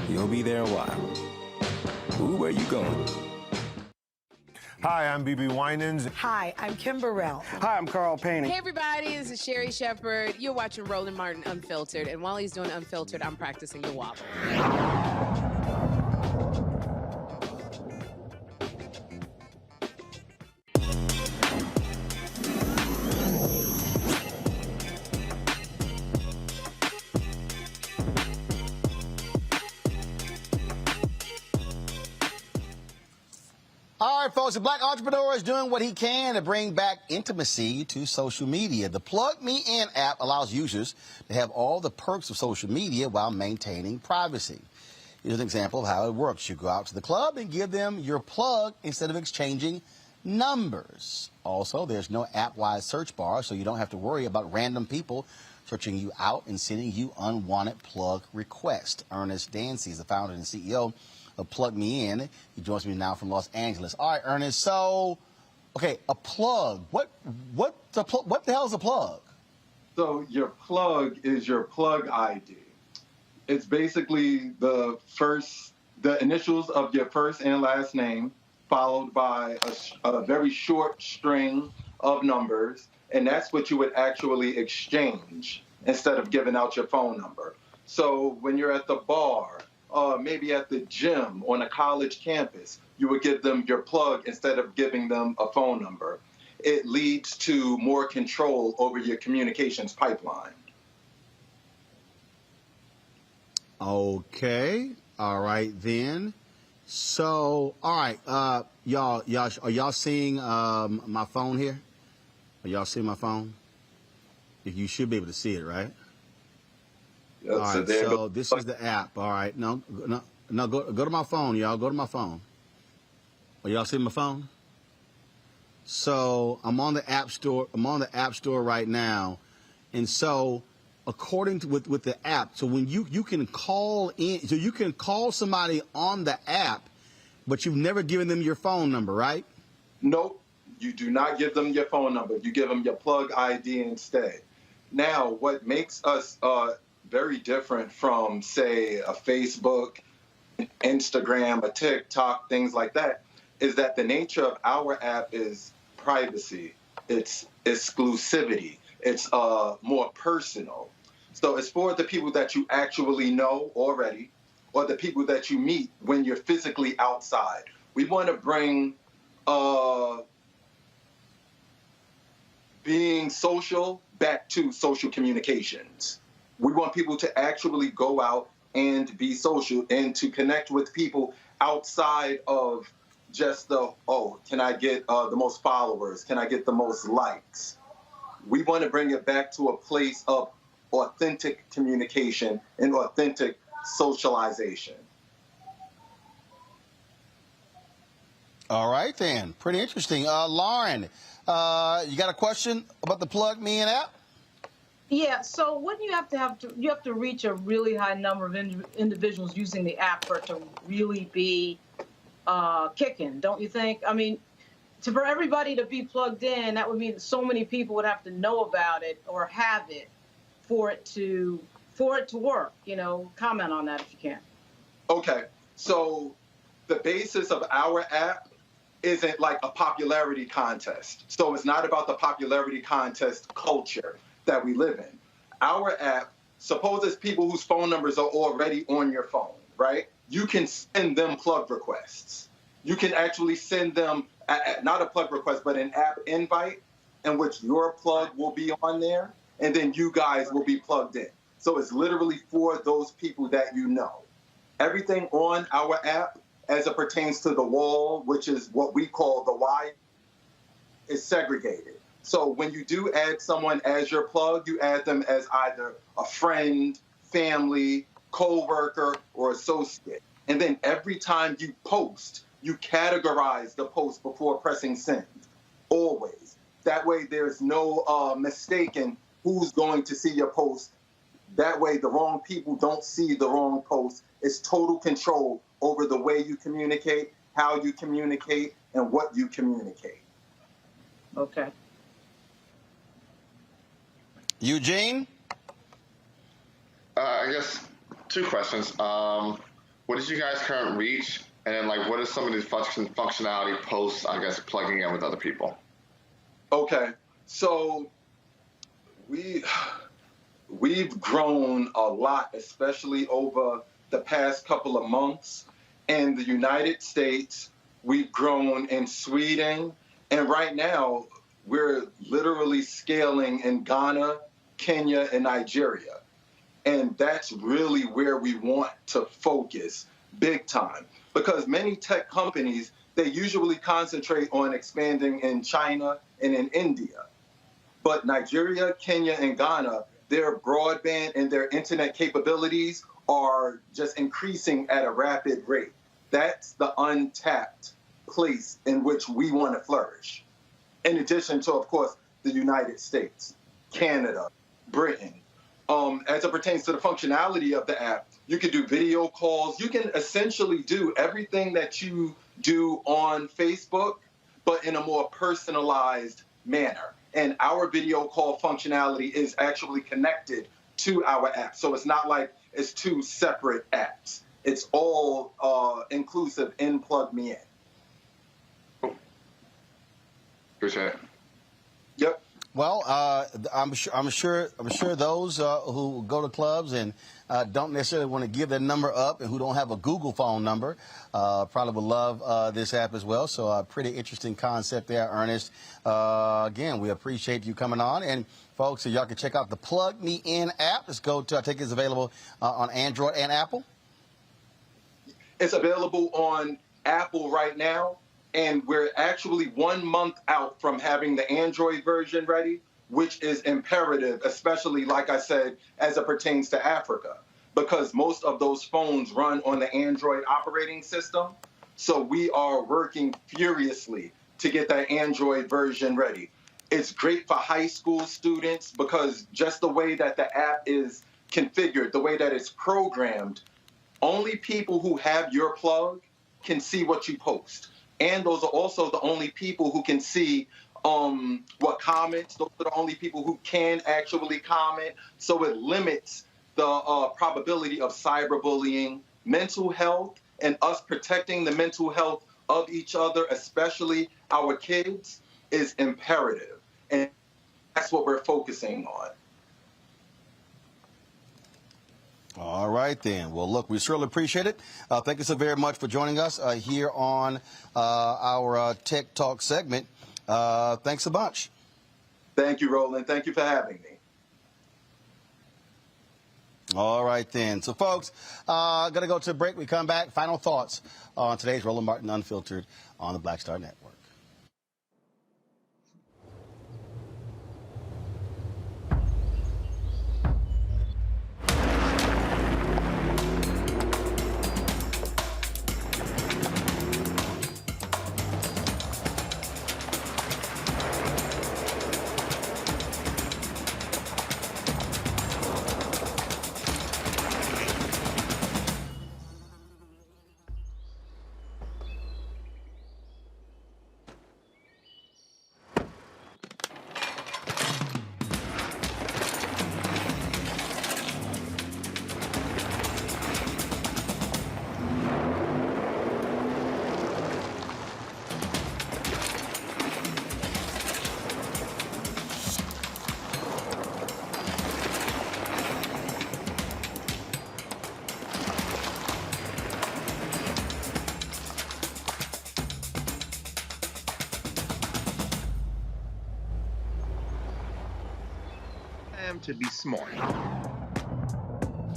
You'll be there a while. Ooh, where you going? Hi, I'm BB Winans. Hi, I'm Kim Burrell. Hi, I'm Carl Payne. Hey, everybody, this is Sherry Shepherd. You're watching Roland Martin Unfiltered, and while he's doing Unfiltered, I'm practicing the wobble. All right, folks, a black entrepreneur is doing what he can to bring back intimacy to social media. The Plug Me In app allows users to have all the perks of social media while maintaining privacy. Here's an example of how it works. You go out to the club and give them your plug instead of exchanging numbers. Also, there's no app-wide search bar, so you don't have to worry about random people searching you out and sending you unwanted plug requests. Ernest Dancy is the founder and CEO of Plug Me In. He joins me now from Los Angeles. All right, Ernest. So, okay, a plug. What the hell is a plug? So your plug is your plug ID. It's basically the initials of your first and last name, followed by a very short string of numbers, and that's what you would actually exchange instead of giving out your phone number. So when you're at the bar, maybe at the gym on a college campus, you would give them your plug instead of giving them a phone number. It leads to more control over your communications pipeline. Okay. All right, then. So, all right, y'all, are y'all seeing my phone here? Are y'all seeing my phone? You should be able to see it, right? All right, so this is the app. All right, no, go to my phone, y'all. Go to my phone. Are y'all seeing my phone? So I'm on the App Store. I'm on the App Store right now, and so according to with the app, so when you can call in, so you can call somebody on the app, but you've never given them your phone number, right? Nope, you do not give them your phone number. You give them your plug ID instead. Now, what makes us very different from, say, a Facebook, Instagram, a TikTok, things like that, is that the nature of our app is privacy. It's exclusivity. It's more personal. So it's for the people that you actually know already, or the people that you meet when you're physically outside. We want to bring being social back to social communications. We want people to actually go out and be social and to connect with people outside of just can I get the most followers? Can I get the most likes? We want to bring it back to a place of authentic communication and authentic socialization. All right, then. Pretty interesting. Lauren, you got a question about the Plug Me In app? Yeah, so wouldn't you have to reach a really high number of individuals using the app for it to really be kicking, don't you think? I mean, for everybody to be plugged in, that would mean that so many people would have to know about it or have it for it to work. You know, comment on that if you can. Okay, so the basis of our app isn't like a popularity contest. So it's not about the popularity contest culture that we live in. Our app, suppose it's people whose phone numbers are already on your phone, right? You can send them plug requests. You can actually send them, not a plug request, but an app invite in which your plug will be on there, and then you guys will be plugged in. So it's literally for those people that you know. Everything on our app, as it pertains to the wall, which is what we call the Y, is segregated. So when you do add someone as your plug, you add them as either a friend, family, co-worker, or associate. And then every time you post, you categorize the post before pressing send, always. That way there's no mistaking who's going to see your post. That way the wrong people don't see the wrong post. It's total control over the way you communicate, how you communicate, and what you communicate. Okay. Eugene? I guess 2 questions. What is you guys' current reach? And then, like, what is some of the functionality posts, I guess, plugging in with other people? Okay, so we've grown a lot, especially over the past couple of months. In the United States, we've grown in Sweden, and right now we're literally scaling in Ghana, Kenya, and Nigeria. And that's really where we want to focus big time, because many tech companies, they usually concentrate on expanding in China and in India. But Nigeria, Kenya, and Ghana, their broadband and their internet capabilities are just increasing at a rapid rate. That's the untapped place in which we want to flourish. In addition to, of course, the United States, Canada, Britain. As it pertains to the functionality of the app, you can do video calls. You can essentially do everything that you do on Facebook, but in a more personalized manner. And our video call functionality is actually connected to our app. So it's not like it's 2 separate apps. It's all inclusive in Plug Me In. Appreciate it. Yep. Well, I'm sure those who go to clubs and don't necessarily want to give their number up and who don't have a Google phone number probably would love this app as well. So a pretty interesting concept there, Ernest. Again, we appreciate you coming on. And folks, so y'all can check out the Plug Me In app. Let's go to, I think it's available on Android and Apple. It's available on Apple right now. And we're actually 1 month out from having the Android version ready, which is imperative, especially, like I said, as it pertains to Africa, because most of those phones run on the Android operating system. So we are working furiously to get that Android version ready. It's great for high school students because just the way that the app is configured, the way that it's programmed, only people who have your plug can see what you post. And those are also the only people who can see what comments. Those are the only people who can actually comment. So it limits the probability of cyberbullying, mental health, and us protecting the mental health of each other, especially our kids, is imperative. And that's what we're focusing on. All right, then. Well, look, we certainly appreciate it. Thank you so very much for joining us here on our Tech Talk segment. Thanks a bunch. Thank you, Roland. Thank you for having me. All right, then. So, folks, going to go to a break. We come back. Final thoughts on today's Roland Martin Unfiltered on the Black Star Network. To be smart.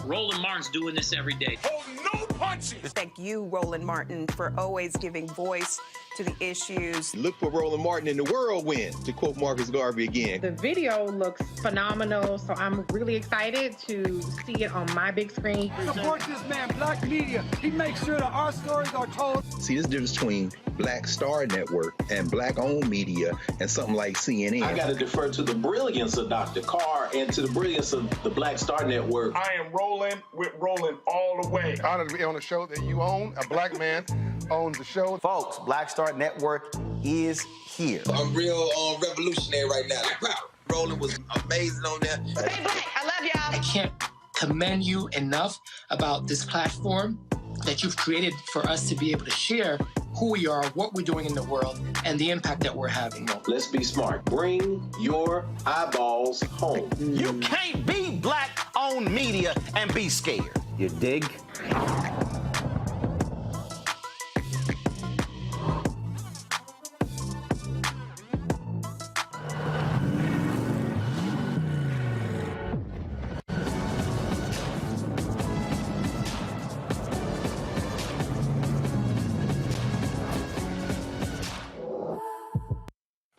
Roland Martin's doing this every day. Oh, no punches! Thank you, Roland Martin, for always giving voice to the issues. Look for Roland Martin in the whirlwind, to quote Marcus Garvey again. The video looks phenomenal, so I'm really excited to see it on my big screen. Support this man, Black Media. He makes sure that our stories are told. See, this difference between Black Star Network and Black-owned media and something like CNN. I got to defer to the brilliance of Dr. Carr and to the brilliance of the Black Star Network. I am rolling with Roland all the way. Honored to be on a show that you own. A black man owns the show. Folks, Black Star Network is here. I'm real revolutionary right now. Like, wow. Roland was amazing on there. Stay black. I love y'all. I can't commend you enough about this platform that you've created for us to be able to share who we are, what we're doing in the world, and the impact that we're having. Let's be smart. Bring your eyeballs home. You can't be black-owned media and be scared. You dig?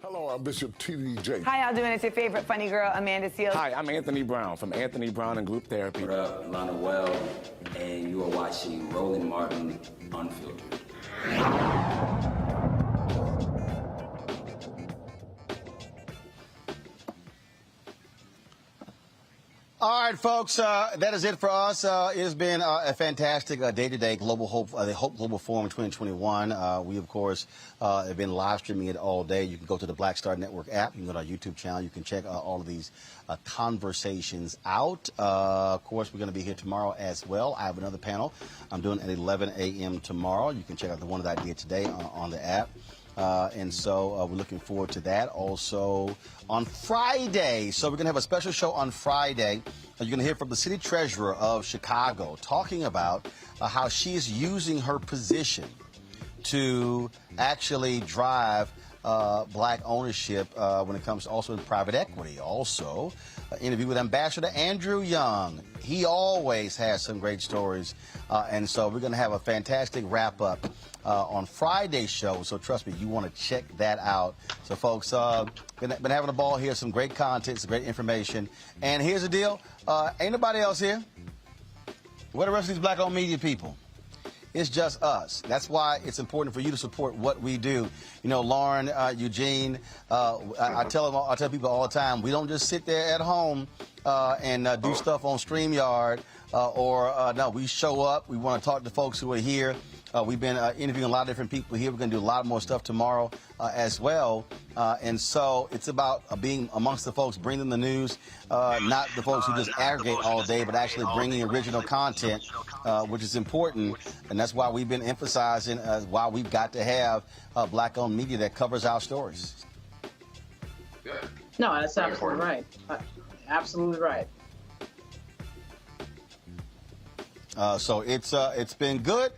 Hello, I'm Bishop TDJ. Hi, y'all doing? It's your favorite funny girl, Amanda Seals. Hi, I'm Anthony Brown from Anthony Brown and Group Therapy. What up, Lana Well, and you are watching Roland Martin Unfiltered. All right, folks, that is it for us. It has been a fantastic day-to-day Global Hope, the Hope Global Forum 2021. We, of course, have been live streaming it all day. You can go to the Black Star Network app. You can go to our YouTube channel. You can check all of these conversations out. Of course, we're going to be here tomorrow as well. I have another panel I'm doing at 11 a.m. tomorrow. You can check out the one that I did today on the app. And so we're looking forward to that. Also on Friday, so we're going to have a special show on Friday. You're going to hear from the city treasurer of Chicago talking about how she is using her position to actually drive black ownership when it comes to also in private equity. Also, interview with Ambassador Andrew Young. He always has some great stories. And so we're going to have a fantastic wrap-up on Friday's show. So trust me, you want to check that out. So, folks, been having a ball here. Some great content, some great information. And here's the deal. Ain't nobody else here. Where the rest of these black-owned media people? It's just us. That's why it's important for you to support what we do. You know, Lauren, Eugene, I tell people all the time, we don't just sit there at home and do stuff on StreamYard no, we show up. We want to talk to folks who are here. We've been interviewing a lot of different people here. We're going to do a lot more stuff tomorrow as well. And so it's about being amongst the folks, bringing the news, not the folks who just aggregate all day, but actually bringing original content, which is important. And that's why we've been emphasizing why we've got to have black-owned media that covers our stories. No, that's absolutely right. Absolutely right. So it's been good.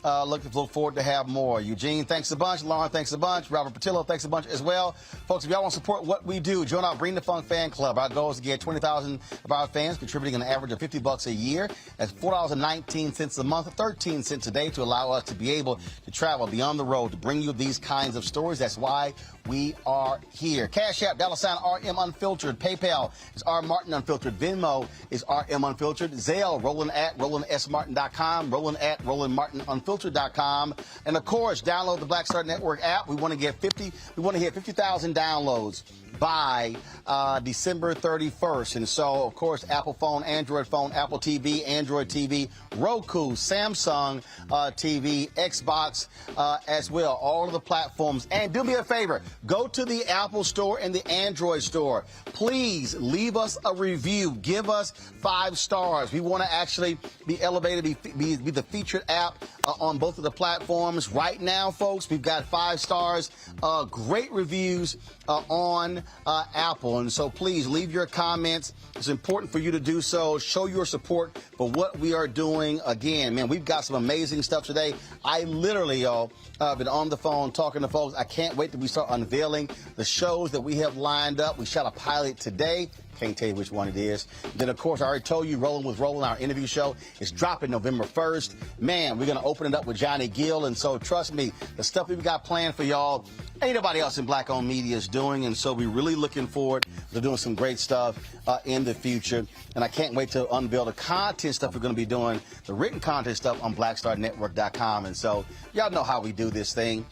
Looking forward to have more. Eugene, thanks a bunch. Lauren, thanks a bunch. Robert Patillo, thanks a bunch as well. Folks, if y'all want to support what we do, join our Bring the Funk fan club. Our goal is to get 20,000 of our fans contributing an average of $50 a year. That's $4.19 a month, 13 cents a day to allow us to be able to travel beyond the road to bring you these kinds of stories. That's why we are here. Cash App, $RM Unfiltered. PayPal is R Martin Unfiltered. Venmo is RM Unfiltered. Zelle, Roland at RolandSMartin.com. Roland at RolandMartinUnfiltered.com. And of course, download the Black Star Network app. We want to hit 50,000 downloads by December 31st. And so, of course, Apple phone, Android phone, Apple TV, Android TV, Roku, Samsung TV, Xbox as well. All of the platforms. And do me a favor, go to the Apple Store and the Android Store. Please leave us a review. Give us 5 stars. We want to actually be elevated, be the featured app on both of the platforms. Right now, folks, we've got 5 stars, great reviews on Apple. And so please leave your comments. It's important for you to do so. Show your support for what we are doing. Again, man, we've got some amazing stuff today. I literally, y'all, been on the phone talking to folks. I can't wait till we start unveiling the shows that we have lined up. We shot a pilot today. Can't tell you which one it is. Then, of course, I already told you, Rolling with Roland, our interview show, is dropping November 1st. Man, we're going to open it up with Johnny Gill. And so, trust me, the stuff we've got planned for y'all, ain't nobody else in black-owned media is doing. And so we're really looking forward to doing some great stuff in the future. And I can't wait to unveil the content stuff we're going to be doing, the written content stuff on BlackStarNetwork.com. And so y'all know how we do this thing.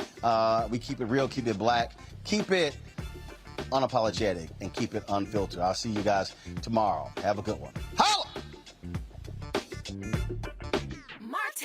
We keep it real, keep it black, keep it unapologetic, and keep it unfiltered. I'll see you guys tomorrow. Have a good one. Holla! Martin!